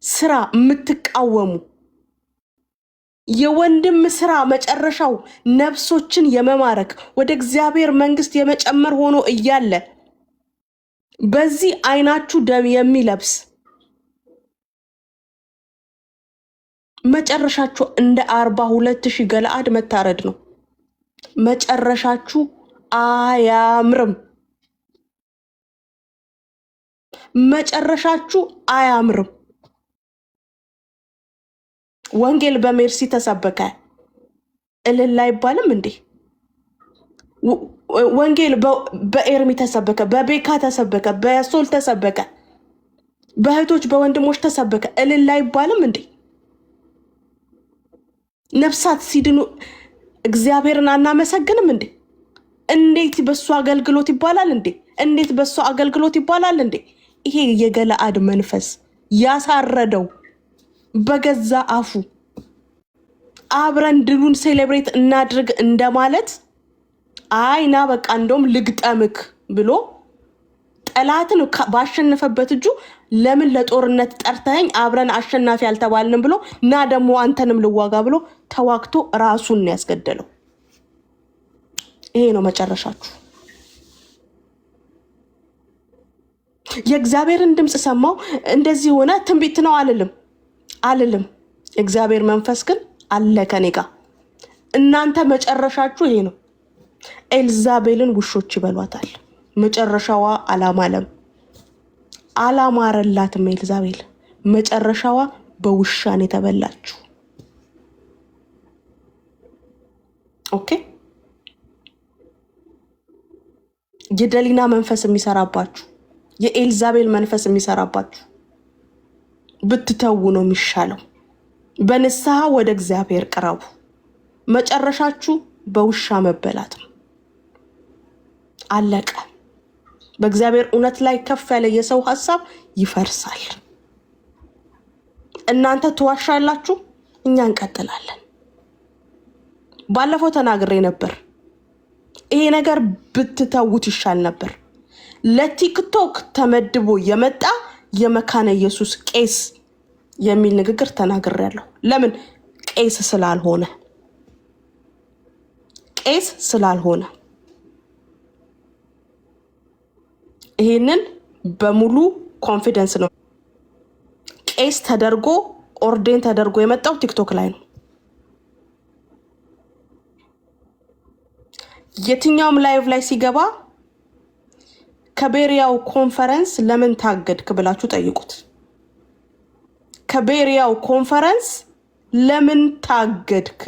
ስራ የምትቃወሙ የወንድም ስራ መጨረሻው ነፍሶችን የመማረክ ወደ እግዚአብሔር መንግስት የመጨመር ሆኖ እያለ በዚህ አይናችሁ ደም የሚለብስ መጨረሻችሁ እንደ 42,000 ገለአድ መታረድ ነው። መጨረሻችሁ አያምርም። መጨረሻችሁ አያምርም። ወንጌል በሜርሲ ተሰበከ እልል አይባልም እንዴ? ወንጌል በኤርሚ ተሰበከ፣ በቤካ ተሰበከ፣ በሶል ተሰበከ፣ በእህቶች በወንድሞች ተሰበከ እልል አይባልም እንዴ? ነፍሳት ሲድኑ እግዚአብሔርን አናመሰግንም እንዴ? እንዴት በሱ አገልግሎት ይባላል እንዴ? እንዴት በሱ አገልግሎት ይባላል እንዴ? ይሄ የገለአድ መንፈስ ያሳረደው በገዛ አፉ አብረን ድሉን ሴሌብሬት እናድርግ እንደማለት አይና በቃ እንደውም ልግጠምክ ብሎ ጠላትን ባሸነፈበት እጁ ለምን ለጦርነት ጠርተኸኝ አብረን አሸናፊ አልተባልንም ብሎ እና ደግሞ አንተንም ልዋጋ ብሎ ተዋክቶ ራሱን ያስገደለው። ይሄ ነው መጨረሻችሁ። የእግዚአብሔርን ድምጽ ሰማው እንደዚህ ሆነ ትንቢት ነው አልልም። የእግዚአብሔር መንፈስ ግን አለ ከኔ ጋር። እናንተ መጨረሻችሁ ይሄ ነው። ኤልዛቤልን ውሾች ይበሏታል። መጨረሻዋ አላማረላትም። ኤልዛቤል መጨረሻዋ በውሻን የተበላችሁ። ኦኬ። የደሊና መንፈስ የሚሰራባችሁ፣ የኤልዛቤል መንፈስ የሚሰራባችሁ ብትተው ነው የሚሻለው። በንስሐ ወደ እግዚአብሔር ቅረቡ። መጨረሻችሁ በውሻ መበላት ነው። አለቀ። በእግዚአብሔር እውነት ላይ ከፍ ያለ የሰው ሐሳብ ይፈርሳል። እናንተ ትዋሻላችሁ፣ እኛ እንቀጥላለን። ባለፈው ተናግሬ ነበር። ይሄ ነገር ብትተውት ይሻል ነበር። ለቲክቶክ ተመድቦ የመጣ የመካነ ኢየሱስ ቄስ የሚል ንግግር ተናግሬያለሁ። ለምን? ቄስ ስላልሆነ። ይሄንን በሙሉ ኮንፊደንስ ነው። ቄስ ተደርጎ ኦርዴን ተደርጎ የመጣው ቲክቶክ ላይ ነው። የትኛውም ላይቭ ላይ ሲገባ ከቤሪያው ኮንፈረንስ ለምን ታገድክ ብላችሁ ጠይቁት። ከቤሪያው ኮንፈረንስ ለምን ታገድክ?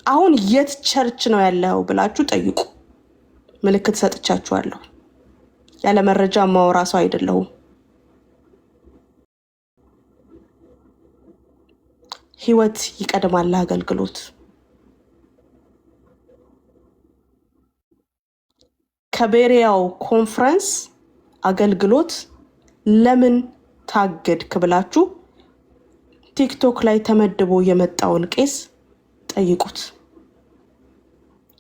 አሁን የት ቸርች ነው ያለው ብላችሁ ጠይቁ። ምልክት ሰጥቻችኋለሁ። ያለ መረጃ ማወራ ሰው አይደለሁም። ህይወት ይቀድማል አገልግሎት። ከቤሪያው ኮንፈረንስ አገልግሎት ለምን ታገድክ ብላችሁ ቲክቶክ ላይ ተመድቦ የመጣውን ቄስ ጠይቁት።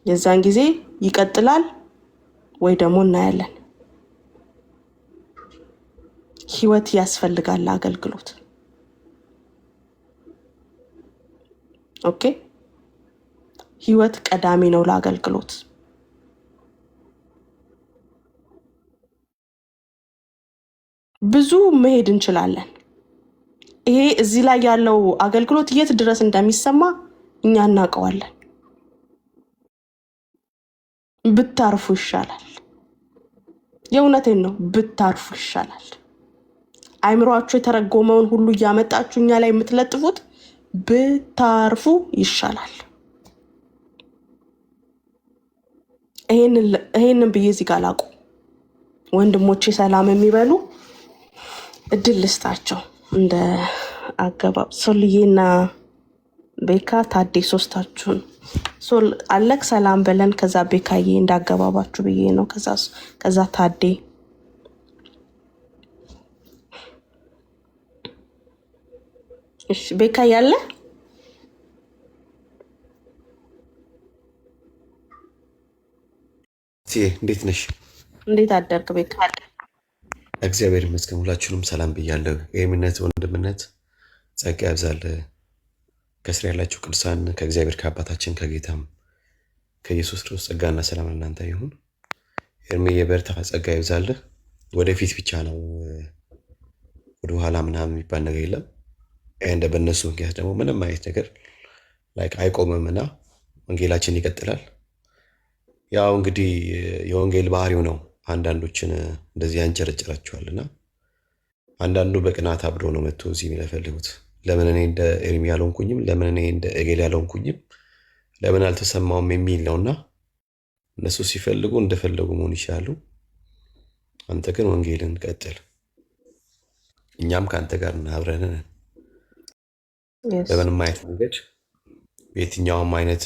የዛን ጊዜ ይቀጥላል ወይ ደግሞ እናያለን። ህይወት ያስፈልጋል አገልግሎት። ኦኬ፣ ህይወት ቀዳሚ ነው ለአገልግሎት። ብዙ መሄድ እንችላለን። ይሄ እዚህ ላይ ያለው አገልግሎት የት ድረስ እንደሚሰማ እኛ እናውቀዋለን። ብታርፉ ይሻላል። የእውነቴን ነው። ብታርፉ ይሻላል። አይምሯችሁ የተረጎመውን ሁሉ እያመጣችሁ እኛ ላይ የምትለጥፉት ብታርፉ ይሻላል። ይሄንን ብዬ እዚህ ጋር ላቁ። ወንድሞቼ ሰላም የሚበሉ እድል ልስጣቸው። እንደ አገባብ ሶልዬና ቤካ ታዴ ሶስታችሁን አለክ ሰላም በለን። ከዛ ቤካዬ እንዳገባባችሁ ብዬ ነው። ከዛ ታዴ ቤካ ያለ እንዴት ነሽ? እንዴት አደርክ ቤካ? እግዚአብሔር ይመስገን። ሁላችሁንም ሰላም ብያለሁ። የእምነት ወንድምነት ጸጋ ያብዛል። ከስር ያላችሁ ቅዱሳን ከእግዚአብሔር ከአባታችን ከጌታም ከኢየሱስ ክርስቶስ ጸጋና ሰላም ለእናንተ ይሁን። ኤርሜ የበርታ ጸጋ ይብዛልህ። ወደፊት ብቻ ነው፣ ወደኋላ ምናምን የሚባል ነገር የለም። እንደ በእነሱ ምክንያት ደግሞ ምንም አይነት ነገር አይቆምምና ወንጌላችን ይቀጥላል። ያው እንግዲህ የወንጌል ባህሪው ነው። አንዳንዶችን እንደዚህ ያንጨረጭራቸዋልና አንዳንዱ በቅናት አብዶ ነው መጥቶ እዚህ የሚለፈልጉት። ለምን እኔ እንደ ኤርሚ ያልሆንኩኝም፣ ለምን እኔ እንደ ኤጌል ያልሆንኩኝም፣ ለምን አልተሰማውም የሚል ነውና እነሱ ሲፈልጉ እንደፈለጉ መሆን ይችላሉ። አንተ ግን ወንጌልን ቀጥል፣ እኛም ከአንተ ጋር አብረን ነን። በምንም አይነት መንገድ በየትኛውም አይነት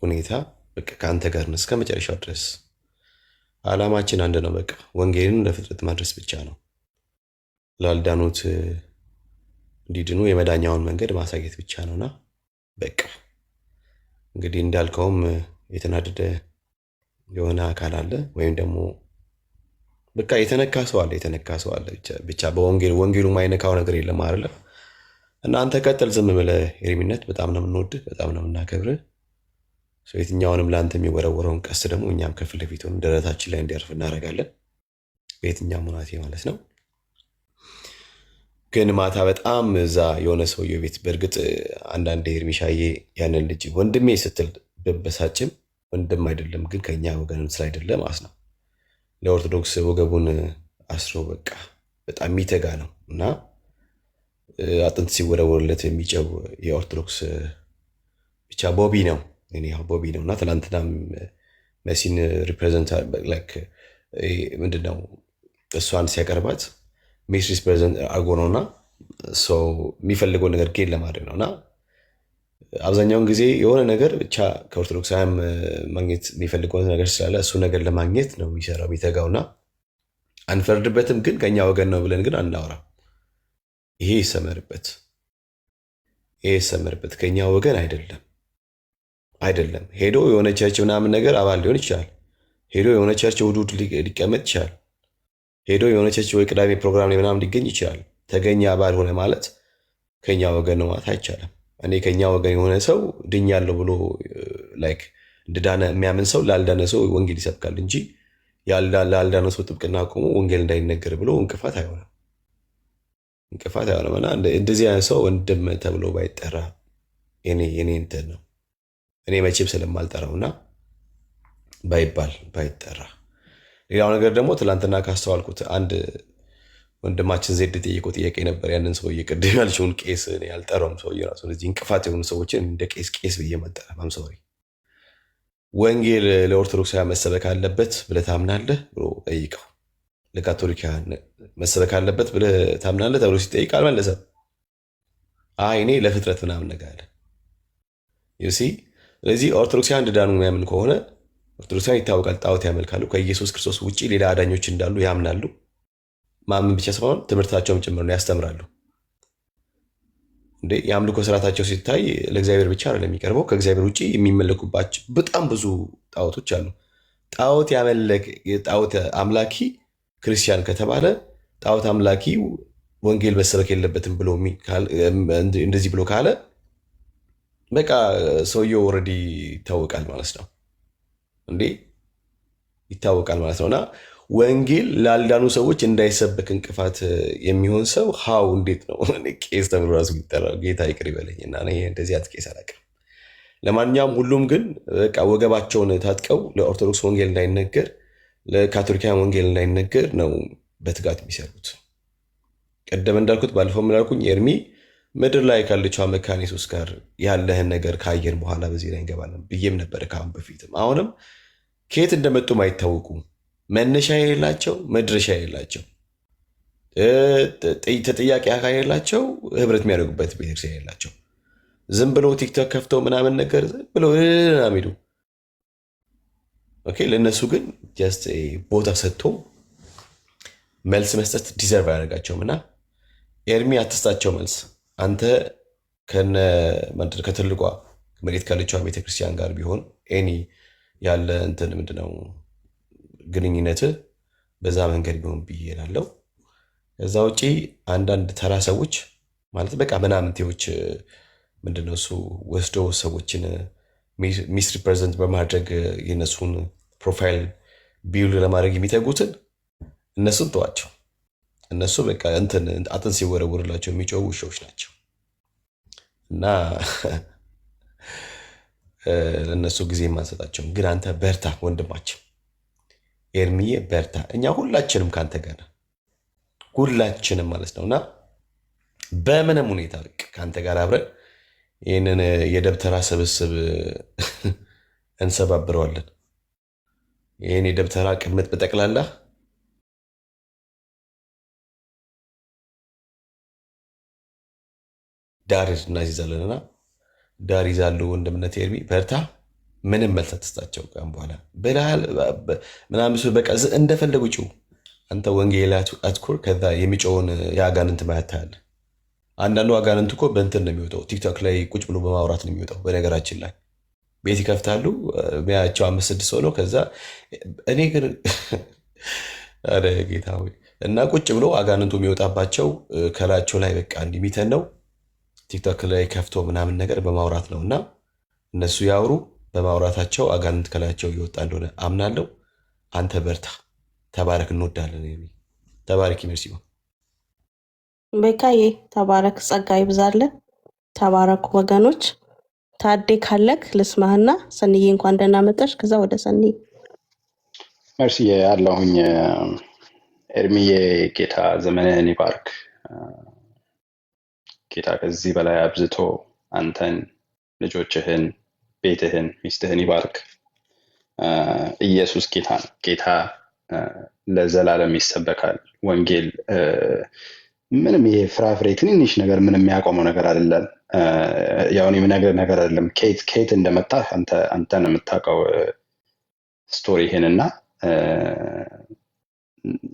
ሁኔታ በቃ ከአንተ ጋር ነን እስከ መጨረሻው ድረስ። ዓላማችን አንድ ነው። በቃ ወንጌልን ለፍጥረት ማድረስ ብቻ ነው። ላልዳኑት እንዲድኑ የመዳኛውን መንገድ ማሳየት ብቻ ነውና በቃ እንግዲህ እንዳልከውም የተናደደ የሆነ አካል አለ፣ ወይም ደግሞ በቃ የተነካ ሰው አለ። ብቻ ወንጌሉ ማይነካው ነገር የለም አይደለ? እናንተ ቀጥል፣ ዝም ብለህ ኤርሚነት በጣም ነው የምንወድህ፣ በጣም ነው የምናከብርህ። የትኛውንም ለአንተ የሚወረወረውን ቀስ ደግሞ እኛም ከፊት ለፊት ሆነን ደረታችን ላይ እንዲያርፍ እናደርጋለን። በየትኛውም ሁናቴ ማለት ነው። ግን ማታ በጣም እዛ የሆነ ሰውዬው ቤት በእርግጥ አንዳንድ ኤርሚሻዬ ያንን ልጅ ወንድሜ ስትል በበሳጭም ወንድም አይደለም፣ ግን ከኛ ወገንም ስላይደለ ማለት ነው። ለኦርቶዶክስ ወገቡን አስሮ በቃ በጣም የሚተጋ ነው እና አጥንት ሲወረወርለት የሚጨው የኦርቶዶክስ ብቻ ቦቢ ነው እና ትናንትና መሲን ሪፕሬዘንት ምንድነው እሷን ሲያቀርባት ሚስ ሪፕሬዘንት አርጎ ነውና የሚፈልገው ነገር ጌን ለማድረግ ነውና አብዛኛውን ጊዜ የሆነ ነገር ብቻ ከኦርቶዶክሳውያን ማግኘት የሚፈልገው ነገር ስላለ እሱ ነገር ለማግኘት ነው የሚሰራው የሚተጋውና አንፈርድበትም። ግን ከኛ ወገን ነው ብለን ግን አናወራ። ይሄ ይሰመርበት ከኛ ወገን አይደለም። ሄዶ የሆነ ቸርች ምናምን ነገር አባል ሊሆን ይችላል። ሄዶ የሆነ ቸርች እሑድ ሊቀመጥ ይችላል። ሄዶ የሆነ ቸርች ወይ ቅዳሜ ፕሮግራም ላይ ምናምን ሊገኝ ይችላል። ተገኘ አባል ሆነ ማለት ከኛ ወገን ነው ማለት አይቻልም። እኔ ከኛ ወገን የሆነ ሰው ድኛለሁ ብሎ እንደዳነ የሚያምን ሰው ላልዳነ ሰው ወንጌል ይሰብካል እንጂ ላልዳነ ሰው ጥብቅና ቆሞ ወንጌል እንዳይነገር ብሎ እንቅፋት አይሆንም። እና እንደዚህ አይነት ሰው ወንድም ተብሎ ባይጠራ የኔ እንትን ነው። እኔ መቼም ስለማልጠራውና ባይጠራ። ሌላው ነገር ደግሞ ትላንትና ካስተዋልኩት አንድ ወንድማችን ዜድ ጠየቀው ጥያቄ ነበር። ያንን ሰውዬ ቅድም ያልሽውን ቄስ ያልጠራውም ሰውዬ ራሱ እዚህ እንቅፋት የሆኑ ሰዎችን እንደ ቄስ ብዬ መጠራ ሰውሪ ወንጌል ለኦርቶዶክሳውያን መሰበክ አለበት ብለህ ታምናለህ ብሎ ጠይቀው። ለካቶሊካውያን መሰበክ አለበት ብለህ ታምናለህ ተብሎ ሲጠይቅ አልመለሰም። እኔ ለፍጥረት ምናምን ነገር አለ። ስለዚህ ኦርቶዶክሳውያን እንድዳኑ የሚያምን ከሆነ ኦርቶዶክሳውያን ይታወቃል፣ ጣዖት ያመልካሉ። ከኢየሱስ ክርስቶስ ውጭ ሌላ አዳኞች እንዳሉ ያምናሉ። ማመን ብቻ ሳይሆን ትምህርታቸውም ጭምር ነው ያስተምራሉ። የአምልኮ ስርዓታቸው ሲታይ ለእግዚአብሔር ብቻ አይደለም የሚቀርበው፣ ከእግዚአብሔር ውጭ የሚመለኩባቸው በጣም ብዙ ጣዖቶች አሉ። ጣዖት አምላኪ ክርስቲያን ከተባለ ጣዖት አምላኪ ወንጌል መሰበክ የለበትም ብሎ እንደዚህ ብሎ ካለ በቃ ሰውየው ኦልሬዲ ይታወቃል ማለት ነው። ይታወቃል ማለት ነውና ወንጌል ላልዳኑ ሰዎች እንዳይሰበክ እንቅፋት የሚሆን ሰው እንዴት ነው ቄስ ተብሎ ራሱ የሚጠራው? ጌታ ይቅር ይበለኝና እንደዚህ ቄስ አላውቅም። ለማንኛውም ሁሉም ግን በቃ ወገባቸውን ታጥቀው ለኦርቶዶክስ ወንጌል እንዳይነገር ለካቶሊካውያን ወንጌል እንዳይነገር ነው በትጋት የሚሰሩት። ቀደም እንዳልኩት ባለፈው ምናልኩኝ ኤርሚ ምድር ላይ ካለችው መካነ ኢየሱስ ጋር ያለህን ነገር ካየን በኋላ በዚህ ላይ እንገባለን ብዬም ነበር ከአሁን በፊትም። አሁንም ከየት እንደመጡም አይታወቁም። መነሻ የሌላቸው መድረሻ የሌላቸው ተጠያቂ አካል የሌላቸው ህብረት የሚያደርጉበት ቤተክርስቲያን የሌላቸው ዝም ብሎ ቲክቶክ ከፍተው ምናምን ነገር ዝም ብሎ ሚሉ ለእነሱ ግን ጀስት ቦታ ሰጥቶ መልስ መስጠት ዲዘርቭ አያደርጋቸውም። እና ኤርሚ አትስጣቸው መልስ። አንተ ከትልቋ መሬት ካለችዋ ቤተክርስቲያን ጋር ቢሆን ኤኒ ያለ እንትን ምንድነው ግንኙነት በዛ መንገድ ቢሆን ብዬ እላለሁ። ከዛ ውጪ አንዳንድ ተራ ሰዎች ማለት በቃ ምናምንቴዎች ምንድነው እሱ ወስደው ሰዎችን ሚስ ሪፕሬዘንት በማድረግ የነሱን ፕሮፋይል ቢውል ለማድረግ የሚተጉትን እነሱን ተዋቸው። እነሱ በቃ እንትን አጥን ሲወረውርላቸው የሚጮው ውሾች ናቸው እና ለእነሱ ጊዜ የማንሰጣቸውም። ግን አንተ በርታ ወንድማችን ኤርሚዬ በርታ። እኛ ሁላችንም ከአንተ ጋር ሁላችንም ማለት ነው እና በምንም ሁኔታ ከአንተ ጋር አብረን ይህንን የደብተራ ስብስብ እንሰባብረዋለን። ይህን የደብተራ ቅምጥ በጠቅላላ ዳር እናይዛለንና ዳር ይዛሉ። ወንድምነት ኤርሚ በርታ። ምንም መልስ አትስጣቸው። ቀን በኋላ በላል ምናምን በቃ እንደፈለጉ ጭው። አንተ ወንጌል አትኩር። ከዛ የሚጮውን የአጋንንት ማየት ታያለህ። አንዳንዱ አጋንንት እኮ በእንትን ነው የሚወጣው፣ ቲክቶክ ላይ ቁጭ ብሎ በማውራት ነው የሚወጣው። በነገራችን ላይ ቤት ይከፍታሉ፣ ሚያቸው 5-6 ሰው ነው። ከዛ እኔ ግን ኧረ ጌታ ሆይ እና ቁጭ ብሎ አጋንንቱ የሚወጣባቸው ከላቸው ላይ በቃ እንዲሚተን ነው። ቲክቶክ ላይ ከፍቶ ምናምን ነገር በማውራት ነው። እና እነሱ ያውሩ፣ በማውራታቸው አጋንንት ከላቸው እየወጣ እንደሆነ አምናለሁ። አንተ በርታ፣ ተባረክ። እንወዳለን። ተባረክ። ሜርሲ ቤካዬ ተባረክ፣ ጸጋ ይብዛልን። ተባረኩ ወገኖች። ታዴ ካለክ ልስማህና ሰንዬ እንኳን ደህና መጣሽ። ከዛ ወደ ሰንዬ መርሲ ያለሁኝ። ኤርሚዬ ጌታ ዘመንህን ይባርክ። ጌታ ከዚህ በላይ አብዝቶ አንተን፣ ልጆችህን፣ ቤትህን፣ ሚስትህን ይባርክ። ኢየሱስ ጌታ ነው። ጌታ ለዘላለም ይሰበካል። ወንጌል ምንም ይሄ ፍራፍሬ ትንንሽ ነገር ምንም የሚያቆመው ነገር አይደለም። ያው እኔ የምነግርህ ነገር አይደለም። ከየት እንደመጣ አንተን የምታውቀው ስቶሪ ይሄንና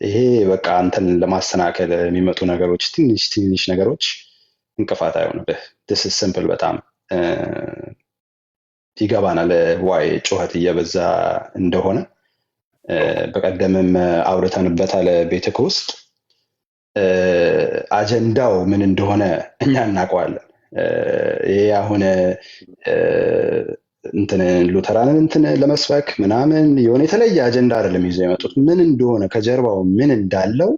ይሄ በቃ አንተን ለማሰናከል የሚመጡ ነገሮች ትንሽ ነገሮች እንቅፋት አይሆንብህ። this is simple። በጣም ይገባናል ዋይ ጩኸት እየበዛ እንደሆነ። በቀደምም አውርተንበታል። ቤትክ ውስጥ አጀንዳው ምን እንደሆነ እኛ እናውቀዋለን። ይሄ አሁን እንትን ሉተራንን እንትን ለመስበክ ምናምን የሆነ የተለየ አጀንዳ አይደለም ይዘው የመጡት። ምን እንደሆነ ከጀርባው ምን እንዳለው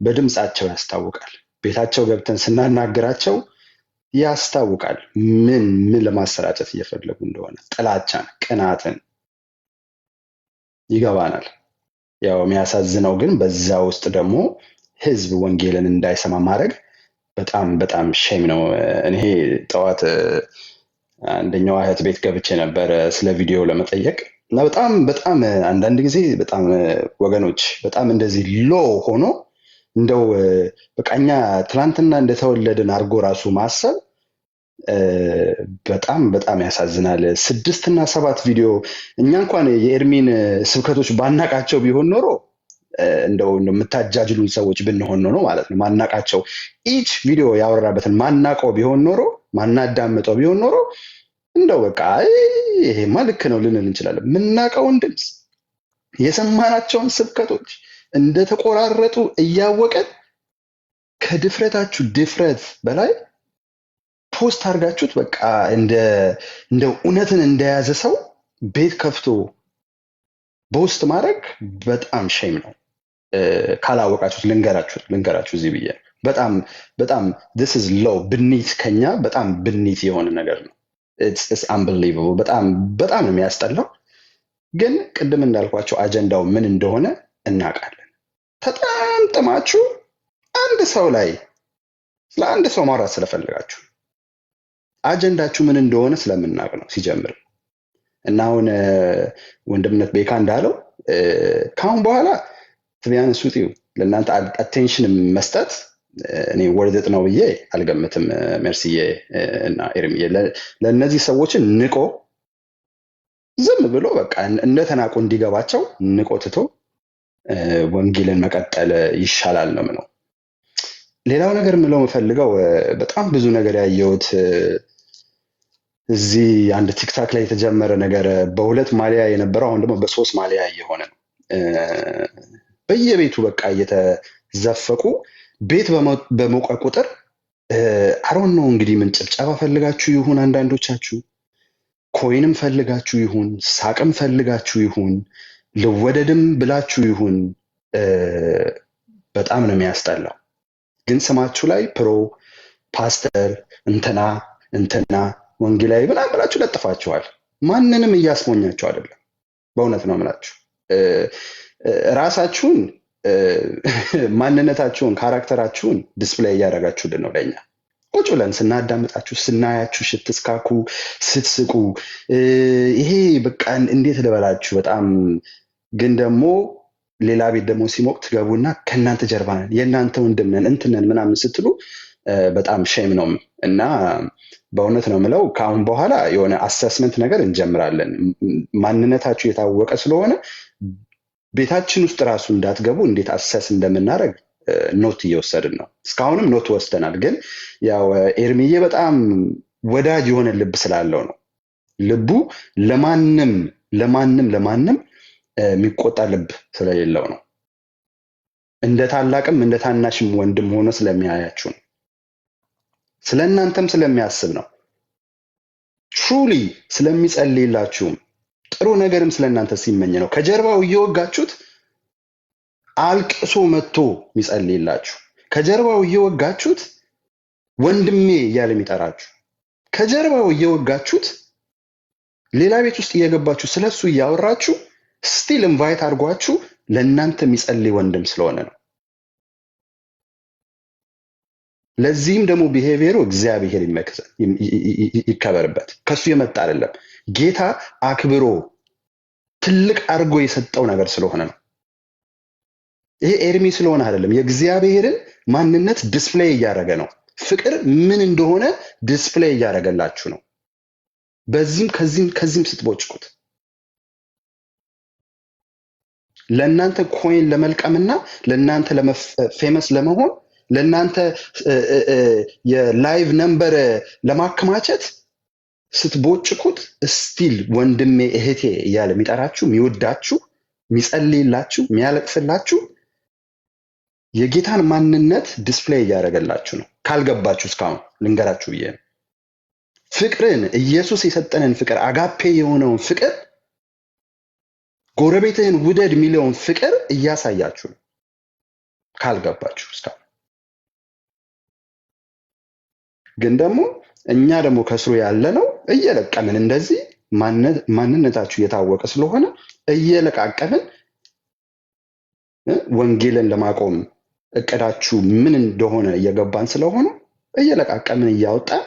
በድምፃቸው ያስታውቃል። ቤታቸው ገብተን ስናናግራቸው ያስታውቃል ምን ለማሰራጨት እየፈለጉ እንደሆነ። ጥላቻን፣ ቅናትን ይገባናል። ያው የሚያሳዝነው ግን በዛ ውስጥ ደግሞ ህዝብ ወንጌልን እንዳይሰማ ማድረግ በጣም ሼም ነው። እኔ ጠዋት አንደኛው እህት ቤት ገብቼ ነበር ስለ ቪዲዮ ለመጠየቅ እና በጣም አንዳንድ ጊዜ በጣም ወገኖች በጣም እንደዚህ ሎ ሆኖ እንደው በቃኛ ትናንትና እንደተወለድን አድርጎ ራሱ ማሰብ በጣም ያሳዝናል። 6 እና 7 ቪዲዮ እኛ እንኳን የኤርሚን ስብከቶች ባናቃቸው ቢሆን ኖሮ እንደው የምታጃጅሉን ሰዎች ብንሆን ነው ማለት ነው። ማናቃቸው ኢች ቪዲዮ ያወራበትን ማናቀው ቢሆን ኖሮ ማናዳምጠው ቢሆን ኖሮ እንደው በቃ ይሄማ ልክ ነው ልንል እንችላለን። የምናቀውን ድምፅ የሰማናቸውን ስብከቶች እንደተቆራረጡ እያወቀን ከድፍረታችሁ ድፍረት በላይ ፖስት አድርጋችሁት በቃ እንደ እውነትን እንደያዘ ሰው ቤት ከፍቶ በውስጥ ማድረግ በጣም ሼም ነው። ካላወቃችሁት ልንገራችሁ እዚህ ብዬ በጣም this is low ብኒት ከኛ በጣም ብኒት የሆነ ነገር ነው። it's unbelievable። በጣም ነው የሚያስጠላው። ግን ቅድም እንዳልኳቸው አጀንዳው ምን እንደሆነ እናውቃለን። ተጠምጥማችሁ አንድ ሰው ላይ ስለ አንድ ሰው ማውራት ስለፈለጋችሁ አጀንዳችሁ ምን እንደሆነ ስለምናውቅ ነው ሲጀምር። እና አሁን ወንድምነት ቤካ እንዳለው ካሁን በኋላ ትቢያንስ ውጪው ለእናንተ አቴንሽን መስጠት እኔ ወርደት ነው ብዬ አልገምትም። ሜርሲዬ እና ኤርሚዬ ለእነዚህ ሰዎችን ንቆ ዝም ብሎ በቃ እንደተናቁ እንዲገባቸው ንቆ ትቶ ወንጌልን መቀጠል ይሻላል ነው ምነው። ሌላው ነገር ምለው የምፈልገው በጣም ብዙ ነገር ያየሁት እዚህ አንድ ቲክታክ ላይ የተጀመረ ነገር በ2 ማሊያ የነበረው አሁን ደግሞ በ3 ማሊያ እየሆነ ነው። በየቤቱ በቃ እየተዘፈቁ ቤት በሞቀ ቁጥር አሮን ነው እንግዲህ ምን ጭብጨባ ፈልጋችሁ ይሁን፣ አንዳንዶቻችሁ ኮይንም ፈልጋችሁ ይሁን፣ ሳቅም ፈልጋችሁ ይሁን፣ ልወደድም ብላችሁ ይሁን በጣም ነው የሚያስጠላው። ግን ስማችሁ ላይ ፕሮ ፓስተር እንትና ወንጌላዊ ምናምን ብላችሁ ለጥፋችኋል። ማንንም እያስሞኛችሁ አይደለም። በእውነት ነው የምላችሁ። ራሳችሁን ማንነታችሁን ካራክተራችሁን ዲስፕሌይ እያደረጋችሁልን ነው ለእኛ። ቁጭ ብለን ስናዳምጣችሁ ስናያችሁ ስትስካኩ ስትስቁ ይሄ በቃ እንዴት ልበላችሁ በጣም ግን ደግሞ ሌላ ቤት ደግሞ ሲሞቅ ትገቡና ከእናንተ ጀርባ ነን የእናንተ ወንድም ነን እንትነን ምናምን ስትሉ በጣም ሼም ነው። እና በእውነት ነው የምለው ከአሁን በኋላ የሆነ አሰስመንት ነገር እንጀምራለን። ማንነታችሁ የታወቀ ስለሆነ ቤታችን ውስጥ ራሱ እንዳትገቡ እንዴት አሰስ እንደምናደርግ ኖት እየወሰድን ነው። እስካሁንም ኖት ወስደናል። ግን ያው ኤርሚዬ በጣም ወዳጅ የሆነ ልብ ስላለው ነው። ልቡ ለማንም የሚቆጣ ልብ ስለሌለው ነው። እንደ ታላቅም እንደ ታናሽም ወንድም ሆኖ ስለሚያያችሁ ነው። ስለ እናንተም ስለሚያስብ ነው። ትሩሊ ስለሚጸልይላችሁም ጥሩ ነገርም ስለ እናንተ ሲመኝ ነው። ከጀርባው እየወጋችሁት አልቅሶ መጥቶ የሚጸልይላችሁ፣ ከጀርባው እየወጋችሁት ወንድሜ እያለ የሚጠራችሁ፣ ከጀርባው እየወጋችሁት ሌላ ቤት ውስጥ እየገባችሁ ስለሱ እያወራችሁ ስቲል ኢንቫይት አድርጓችሁ ለእናንተ የሚጸልይ ወንድም ስለሆነ ነው። ለዚህም ደግሞ ቢሄቪየሩ እግዚአብሔር ይከበርበት። ከሱ የመጣ አይደለም። ጌታ አክብሮ ትልቅ አድርጎ የሰጠው ነገር ስለሆነ ነው። ይሄ ኤርሚ ስለሆነ አይደለም። የእግዚአብሔርን ማንነት ዲስፕሌይ እያደረገ ነው። ፍቅር ምን እንደሆነ ዲስፕሌይ እያደረገላችሁ ነው። በዚህም ከዚህም ስትቦጭቁት ለእናንተ ኮይን ለመልቀምና ለእናንተ ፌመስ ለመሆን ለእናንተ የላይቭ ነምበር ለማከማቸት ስትቦጭቁት ስቲል ወንድሜ እህቴ እያለ የሚጠራችሁ የሚወዳችሁ የሚጸልይላችሁ የሚያለቅስላችሁ የጌታን ማንነት ዲስፕሌይ እያደረገላችሁ ነው። ካልገባችሁ እስካሁን ልንገራችሁ ብዬ ነው። ፍቅርን ኢየሱስ የሰጠንን ፍቅር አጋፔ የሆነውን ፍቅር ጎረቤትህን ውደድ የሚለውን ፍቅር እያሳያችሁ ነው። ካልገባችሁ እስካሁን ግን ደግሞ እኛ ደግሞ ከስሩ ያለ ነው እየለቀምን እንደዚህ ማንነታችሁ የታወቀ ስለሆነ እየለቃቀምን ወንጌልን ለማቆም እቅዳችሁ ምን እንደሆነ እየገባን ስለሆነ እየለቃቀምን እያወጣን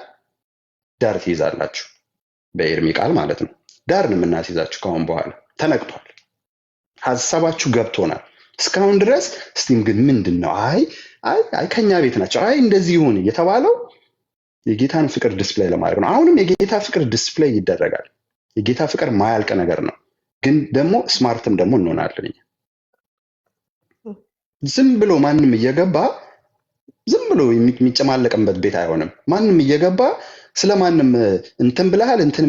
ዳር ትይዛላችሁ። በኤርሚ ቃል ማለት ነው። ዳር ነው የምናስይዛችሁ። ካሁን በኋላ ተነቅቷል። ሀሳባችሁ ገብቶናል። እስካሁን ድረስ ስቲም ግን ምንድን ነው? አይ ከኛ ቤት ናቸው፣ አይ እንደዚህ ይሁን የተባለው የጌታን ፍቅር ዲስፕሌይ ለማድረግ ነው። አሁንም የጌታ ፍቅር ዲስፕሌይ ይደረጋል። የጌታ ፍቅር ማያልቅ ነገር ነው። ግን ደግሞ ስማርትም ደግሞ እንሆናለን። ዝም ብሎ ማንም እየገባ ዝም ብሎ የሚጨማለቅበት ቤት አይሆንም። ማንም እየገባ ስለማንም እንትን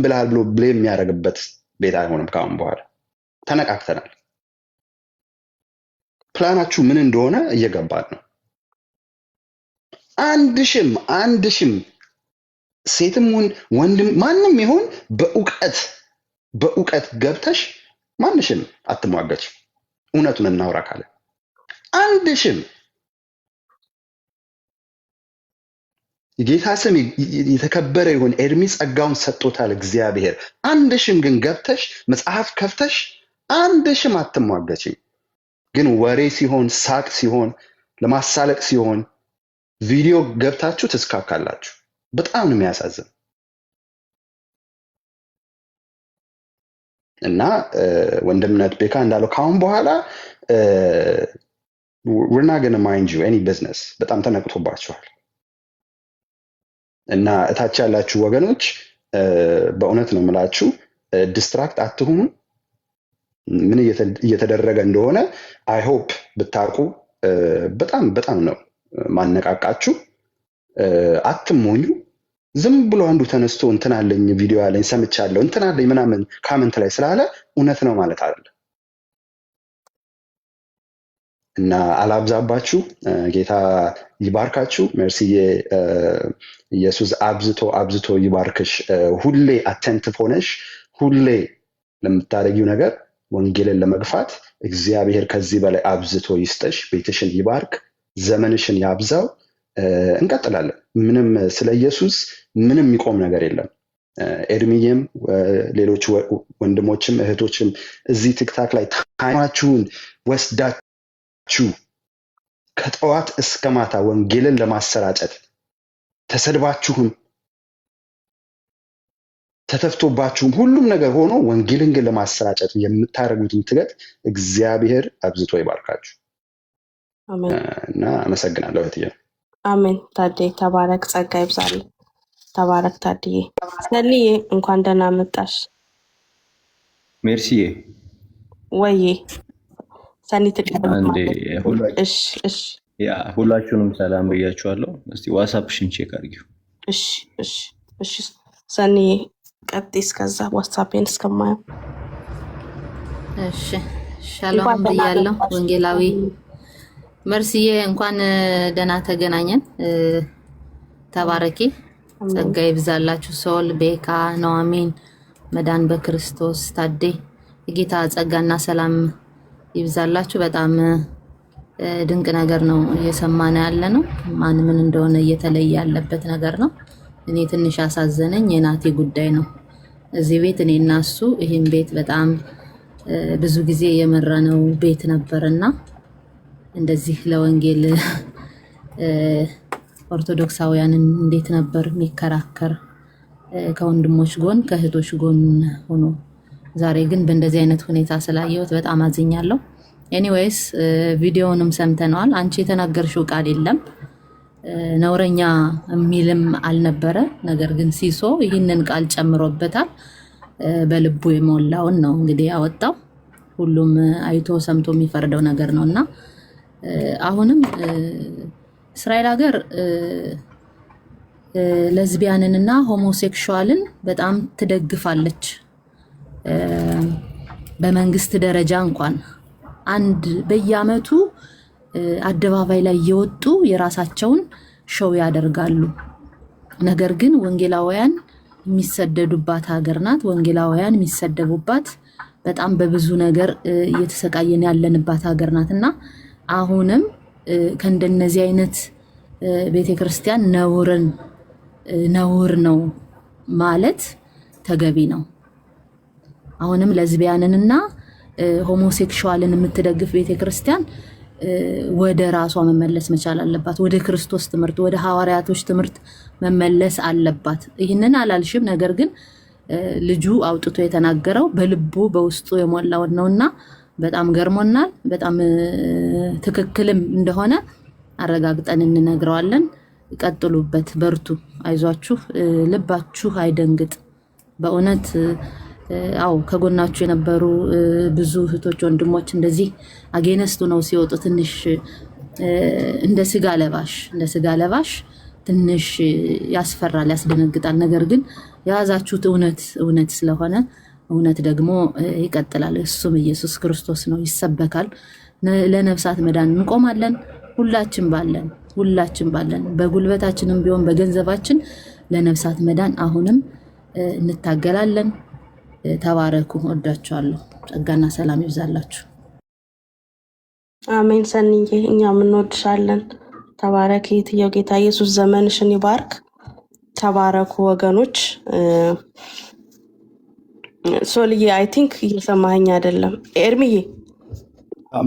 ብለሃል ብሎ ብሌም የሚያደርግበት ቤት አይሆንም። ካሁን በኋላ ተነቃቅተናል። ፕላናችሁ ምን እንደሆነ እየገባን ነው። አንድ ሽም ሴትም ወንድም ማንም ይሁን በእውቀት ገብተሽ ማንሽም አትሟገች። እውነቱን እናውራ ካለ አንድ ሽም የጌታ ስም የተከበረ ይሁን። ኤርሚ ጸጋውን ሰጥቶታል እግዚአብሔር። አንድ ሽም ግን ገብተሽ መጽሐፍ ከፍተሽ አንድ ሽም አትሟገች። ግን ወሬ ሲሆን ሳቅ ሲሆን ለማሳለቅ ሲሆን ቪዲዮ ገብታችሁ ትስካካላችሁ። በጣም ነው የሚያሳዝን። እና ወንድምነት ቤካ እንዳለው ካሁን በኋላ we're not going to mind you any business በጣም ተነቅቶባችኋል። እና እታች ያላችሁ ወገኖች በእውነት ነው የምላችሁ ዲስትራክት አትሁኑ። ምን እየተደረገ እንደሆነ አይ ሆፕ ብታውቁ በጣም በጣም ነው ማነቃቃችሁ። አትሞኙ። ዝም ብሎ አንዱ ተነስቶ እንትን አለኝ ቪዲዮ አለኝ ሰምቻለሁ እንትን አለኝ ምናምን ካመንት ላይ ስላለ እውነት ነው ማለት አይደለም። እና አላብዛባችሁ። ጌታ ይባርካችሁ። መርሲዬ ኢየሱስ አብዝቶ ይባርክሽ። ሁሌ አቴንቲቭ ሆነሽ ሁሌ ለምታደርጊው ነገር ወንጌልን ለመግፋት እግዚአብሔር ከዚህ በላይ አብዝቶ ይስጠሽ። ቤትሽን ይባርክ፣ ዘመንሽን ያብዛው። እንቀጥላለን። ምንም ስለ ኢየሱስ ምንም የሚቆም ነገር የለም። ኤርሚዬም ሌሎች ወንድሞችም እህቶችም እዚህ ቲክታክ ላይ ታይማችሁን ወስዳችሁ ከጠዋት እስከ ማታ ወንጌልን ለማሰራጨት ተሰድባችሁም ተተፍቶባችሁም ሁሉም ነገር ሆኖ ወንጌልን ግን ለማሰራጨት የምታደርጉትን ትጋት እግዚአብሔር አብዝቶ ይባርካችሁ እና አመሰግናለሁ እህትዬ። አሜን። ታዲያ ተባረክ፣ ጸጋ ይብዛል። ተባረክ ታዲያ። ሰልዬ እንኳን ደህና መጣሽ። ሜርሲዬ ወይዬ ሰኒ ተቀበል። እሺ ያ ሁላችሁንም ሰላም ብያችኋለሁ። እስቲ ዋትስአፕሽን ቼክ አድርጊው። እሺ ሰኒ ቀጥይ። እስከዛ ዋትስአፕን እስከማየው። እሺ ሻሎም ብያለሁ። ወንጌላዊ መርሲዬ እንኳን ደህና ተገናኘን። ተባረኪ፣ ጸጋ ይብዛላችሁ። ሶል ቤካ፣ ኑአሚን፣ መዳን በክርስቶስ ታዴ፣ የጌታ ጸጋና ሰላም ይብዛላችሁ። በጣም ድንቅ ነገር ነው እየሰማን ያለ ነው። ማን ምን እንደሆነ እየተለየ ያለበት ነገር ነው። እኔ ትንሽ አሳዘነኝ የናቲ ጉዳይ ነው። እዚህ ቤት እኔ እና እሱ ይሄን ቤት በጣም ብዙ ጊዜ የመራነው ቤት ነበርና እንደዚህ ለወንጌል ኦርቶዶክሳውያንን እንዴት ነበር የሚከራከር ከወንድሞች ጎን ከእህቶች ጎን ሆኖ፣ ዛሬ ግን በእንደዚህ አይነት ሁኔታ ስላየሁት በጣም አዝኛለሁ። ኤኒዌይስ ቪዲዮውንም ሰምተነዋል። አንቺ የተናገርሽው ቃል የለም ነውረኛ የሚልም አልነበረ። ነገር ግን ሲሶ ይህንን ቃል ጨምሮበታል። በልቡ የሞላውን ነው እንግዲህ ያወጣው። ሁሉም አይቶ ሰምቶ የሚፈርደው ነገር ነውና አሁንም እስራኤል ሀገር ለዝቢያንንና ሆሞሴክሹዋልን በጣም ትደግፋለች። በመንግስት ደረጃ እንኳን አንድ በየአመቱ አደባባይ ላይ እየወጡ የራሳቸውን ሾው ያደርጋሉ። ነገር ግን ወንጌላውያን የሚሰደዱባት ሀገር ናት። ወንጌላውያን የሚሰደቡባት በጣም በብዙ ነገር እየተሰቃየን ያለንባት ሀገር ናትና አሁንም ከእንደነዚህ አይነት ቤተክርስቲያን ነውር ነው ማለት ተገቢ ነው። አሁንም ለዝቢያንንና ሆሞሴክሹዋልን የምትደግፍ ቤተክርስቲያን ወደ ራሷ መመለስ መቻል አለባት። ወደ ክርስቶስ ትምህርት፣ ወደ ሐዋርያቶች ትምህርት መመለስ አለባት። ይህንን አላልሽም። ነገር ግን ልጁ አውጥቶ የተናገረው በልቡ በውስጡ የሞላው ነውና በጣም ገርሞናል። በጣም ትክክልም እንደሆነ አረጋግጠን እንነግረዋለን። ቀጥሉበት፣ በርቱ፣ አይዟችሁ፣ ልባችሁ አይደንግጥ። በእውነት አው ከጎናችሁ የነበሩ ብዙ እህቶች ወንድሞች እንደዚህ አጌነስቱ ነው ሲወጡ ትንሽ እንደ ስጋ ለባሽ ትንሽ ያስፈራል፣ ያስደነግጣል። ነገር ግን የያዛችሁት እውነት ስለሆነ እውነት ደግሞ ይቀጥላል። እሱም ኢየሱስ ክርስቶስ ነው፣ ይሰበካል። ለነፍሳት መዳን እንቆማለን። ሁላችን ባለን በጉልበታችንም ቢሆን በገንዘባችን ለነፍሳት መዳን አሁንም እንታገላለን። ተባረኩ። ወዳችኋለሁ። ጸጋና ሰላም ይብዛላችሁ። አሜን። ሰንዬ እኛም እንወድሻለን። ተባረክ። የትየው ጌታ ኢየሱስ ዘመንሽን ይባርክ። ተባረኩ ወገኖች። ሶልዬ አይ ቲንክ እየሰማኸኝ አይደለም። ኤርሚዬ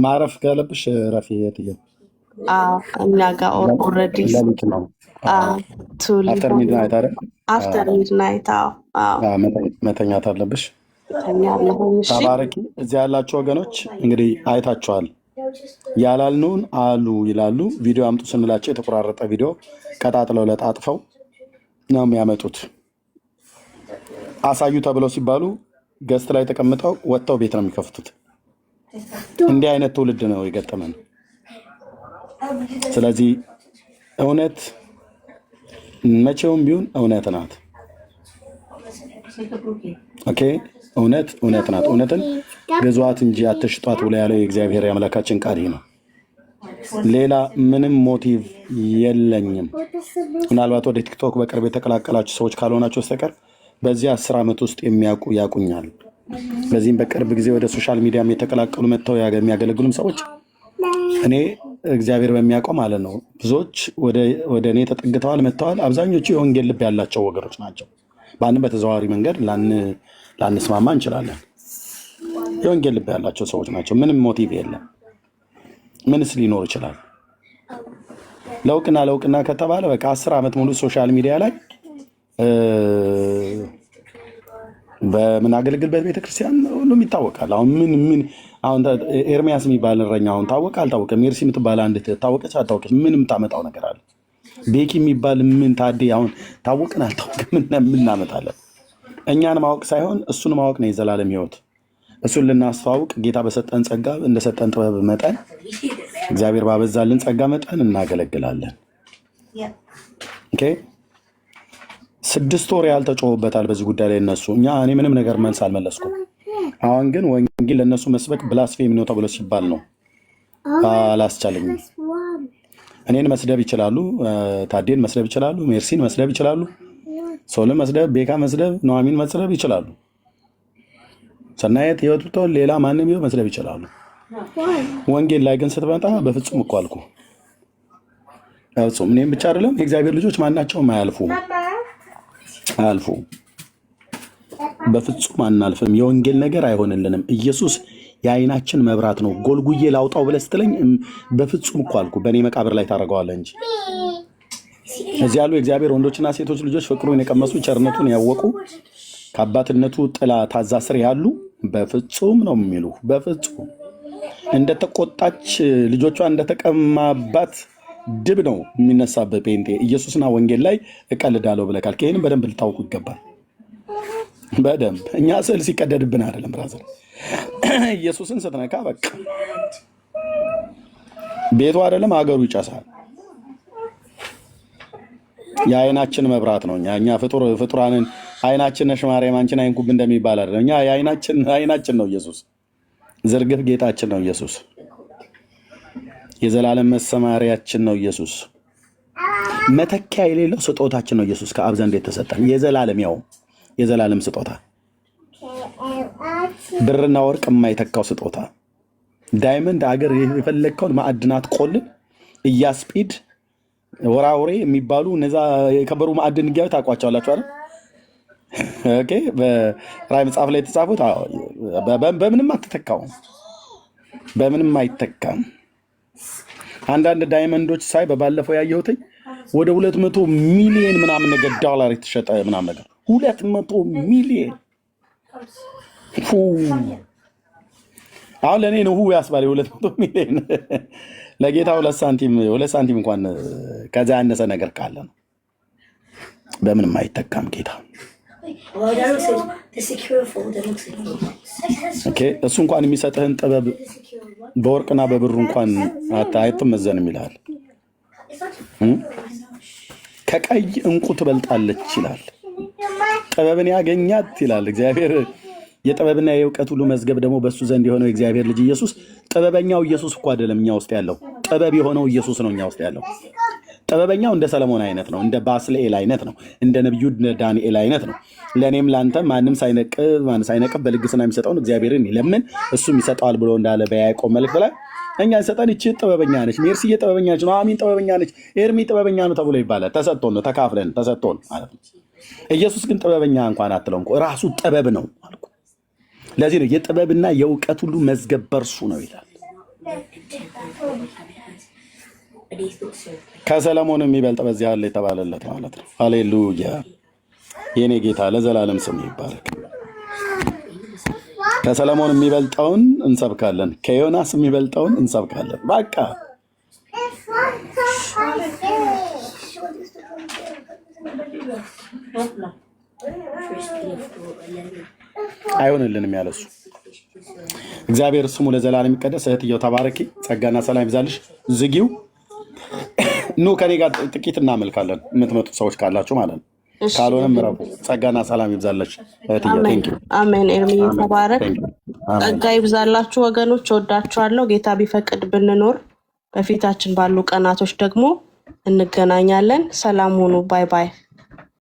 ማረፍ ካለብሽ ረፊ የትየ እኛ ጋር ኦልሬዲ ለሊት ነው። አፍተር ሚድናይት አይደል? አፍተር ሚድናይት መተኛት አለብሽ። ተባረኪ። እዚህ ያላችሁ ወገኖች እንግዲህ አይታችኋል። ያላልነውን አሉ ይላሉ። ቪዲዮ አምጡ ስንላቸው የተቆራረጠ ቪዲዮ ቀጣጥለው ለጣጥፈው ነው የሚያመጡት። አሳዩ ተብለው ሲባሉ ገስት ላይ ተቀምጠው ወጥተው ቤት ነው የሚከፍቱት። እንዲህ አይነት ትውልድ ነው የገጠመን። ስለዚህ እውነት መቼውም ቢሆን እውነት ናት። ኦኬ፣ እውነት ናት። እውነትን ግዟት እንጂ አትሽጧት ብሎ ያለው የእግዚአብሔር የአምላካችን ቃል ነው። ሌላ ምንም ሞቲቭ የለኝም። ምናልባት ወደ ቲክቶክ በቅርብ የተቀላቀላችሁ ሰዎች ካልሆናችሁ በስተቀር በዚህ 10 ዓመት ውስጥ የሚያውቁ ያውቁኛል። በዚህም በቅርብ ጊዜ ወደ ሶሻል ሚዲያም የተቀላቀሉ መጥተው የሚያገለግሉም ሰዎች እኔ እግዚአብሔር በሚያውቀው ማለት ነው ብዙዎች ወደ እኔ ተጠግተዋል፣ መጥተዋል። አብዛኞቹ የወንጌል ልብ ያላቸው ወገኖች ናቸው። በአንድም በተዘዋዋሪ መንገድ ላንስማማ እንችላለን። የወንጌል ልብ ያላቸው ሰዎች ናቸው። ምንም ሞቲቭ የለም። ምንስ ሊኖር ይችላል? ለውቅና ከተባለ በቃ 10 ዓመት ሙሉ ሶሻል ሚዲያ ላይ በምናገለግልበት ቤተክርስቲያን ሁሉም ይታወቃል። አሁን ኤርሚያስ የሚባል እረኛ አሁን ታወቀ አልታወቀ፣ ሜርሲ የምትባል አንድ ታወቀች አልታወቀች፣ ምን የምታመጣው ነገር አለ? ቤኪ የሚባል ምን ታዴ አሁን ታወቅን አልታወቅም እናመጣለን? እኛን ማወቅ ሳይሆን እሱን ማወቅ ነው የዘላለም ሕይወት። እሱን ልናስተዋውቅ ጌታ በሰጠን ጸጋ እንደሰጠን ጥበብ መጠን እግዚአብሔር ባበዛልን ጸጋ መጠን እናገለግላለን። ኦኬ 6 ወር ያህል ተጮሁበታል በዚህ ጉዳይ ላይ እነሱ። እኔ ምንም ነገር መልስ አልመለስኩም። አሁን ግን ወንጌል ለእነሱ መስበክ ብላስፌሚ ነው ተብሎ ሲባል ነው አላስቻለኝም። እኔን መስደብ ይችላሉ፣ ታዴን መስደብ ይችላሉ፣ ሜርሲን መስደብ ይችላሉ፣ ሶልን መስደብ፣ ቤካ መስደብ፣ ኑሐሚን መስደብ ይችላሉ፣ ሰናየት ህይወት ብትሆን ሌላ ማንም ቢሆን መስደብ ይችላሉ። ወንጌል ላይ ግን ስትመጣ በፍጹም እኮ አልኩ። በፍጹም እኔም ብቻ አይደለም የእግዚአብሔር ልጆች ማናቸውም አያልፉም። በፍጹም አናልፍም። የወንጌል ነገር አይሆንልንም። ኢየሱስ የዓይናችን መብራት ነው። ጎልጉዬ ላውጣው ብለህ ስትለኝ በፍጹም እኮ አልኩ። በእኔ መቃብር ላይ ታደርገዋለህ እንጂ እዚህ ያሉ የእግዚአብሔር ወንዶችና ሴቶች ልጆች ፍቅሩን የቀመሱ ቸርነቱን ያወቁ ከአባትነቱ ጥላ ታዛ ስር ያሉ በፍጹም ነው የሚሉ። በፍጹም እንደተቆጣች ልጆቿ እንደተቀማባት ድብ ነው የሚነሳበት ጴንጤ። ኢየሱስና ወንጌል ላይ እቀልዳለሁ ብለህ ካልክ ይህንም በደንብ ልታውቁ ይገባል። በደንብ እኛ ስዕል ሲቀደድብን አይደለም ብራዘር። ኢየሱስን ስትነካ በቃ ቤቱ አይደለም ሀገሩ ይጨሳል። የዓይናችን መብራት ነው። እኛ ፍጡራንን ዓይናችን ነሽ ማርያም አንቺን አይንኩብ እንደሚባል አይደለም። እኛ ዓይናችን ነው ኢየሱስ። ዝርግፍ ጌጣችን ነው ኢየሱስ። የዘላለም መሰማሪያችን ነው ኢየሱስ። መተኪያ የሌለው ስጦታችን ነው ኢየሱስ ከአብ ዘንድ የተሰጠን የዘላለም ስጦታ፣ ብርና ወርቅ የማይተካው ስጦታ፣ ዳይመንድ አገር የፈለግከውን ማዕድናት ቆልን፣ እያስጲድ ወራውሬ የሚባሉ እነዛ የከበሩ ማዕድን ጋር ታውቋቸዋላችሁ አይደል? ኦኬ በራዕይ መጽሐፍ ላይ የተጻፉት በምንም አትተካውም፣ በምንም አይተካም። አንዳንድ ዳይመንዶች ሳይ በባለፈው ያየሁትኝ ወደ 200 ሚሊዮን ምናምን ነገር ዶላር የተሸጠ ምናምን ነገር 200 ሚሊዮን። አሁን ለእኔ ነው ያስባለ 200 ሚሊዮን ለጌታ 2 ሳንቲም እንኳን ከዛ ያነሰ ነገር ካለ ነው። በምንም አይተካም ጌታ። ኦኬ እሱ እንኳን የሚሰጥህን ጥበብ በወርቅና በብሩ እንኳን አይተመዘንም ይላል። ከቀይ እንቁ ትበልጣለች ይላል። ጥበብን ያገኛት ይላል እግዚአብሔር። የጥበብና የእውቀት ሁሉ መዝገብ ደግሞ በእሱ ዘንድ የሆነው የእግዚአብሔር ልጅ ኢየሱስ። ጥበበኛው ኢየሱስ እኮ አይደለም እኛ ውስጥ ያለው፣ ጥበብ የሆነው ኢየሱስ ነው እኛ ውስጥ ያለው። ጥበበኛው እንደ ሰለሞን አይነት ነው፣ እንደ ባስልኤል አይነት ነው፣ እንደ ነቢዩ ዳንኤል አይነት ነው። ለእኔም ለአንተም ማንም ሳይነቅብ በልግስና የሚሰጠውን እግዚአብሔርን ይለምን እሱም ይሰጠዋል ብሎ እንዳለ በያዕቆብ መልእክት ላይ እኛ ሰጠን። ይቺ ጥበበኛ ነች፣ ሜርሲዬ ጥበበኛ ነች፣ ኑሐሚን ጥበበኛ ነች፣ ኤርሚ ጥበበኛ ነው ተብሎ ይባላል። ተሰጥቶን ነው፣ ተካፍለን ተሰጥቶን ማለት ነው። ኢየሱስ ግን ጥበበኛ እንኳን አትለውም፣ ራሱ ጥበብ ነው አልኩ። ለዚህ ነው የጥበብና የእውቀት ሁሉ መዝገብ በእርሱ ነው ይላል። ከሰለሞን የሚበልጥ በዚህ አለ የተባለለት ማለት ነው። ሃሌሉያ! የኔ ጌታ ለዘላለም ስም ይባረክ። ከሰለሞን የሚበልጠውን እንሰብካለን፣ ከዮናስ የሚበልጠውን እንሰብካለን። በቃ አይሆንልንም ያለሱ እግዚአብሔር ስሙ ለዘላለም ይቀደስ። እህትየው ተባረኪ፣ ጸጋና ሰላም ይብዛልሽ። ዝጊው ኑ ከኔ ጋር ጥቂት እናመልካለን፣ የምትመጡ ሰዎች ካላችሁ ማለት ነው። ካልሆነም ምረቁ። ጸጋና ሰላም ይብዛለች እህትየው። አሜን። ኤርሚ ተባረክ፣ ጸጋ ይብዛላችሁ ወገኖች። ወዳችኋለሁ። ጌታ ቢፈቅድ ብንኖር በፊታችን ባሉ ቀናቶች ደግሞ እንገናኛለን። ሰላም ሁኑ። ባይ ባይ።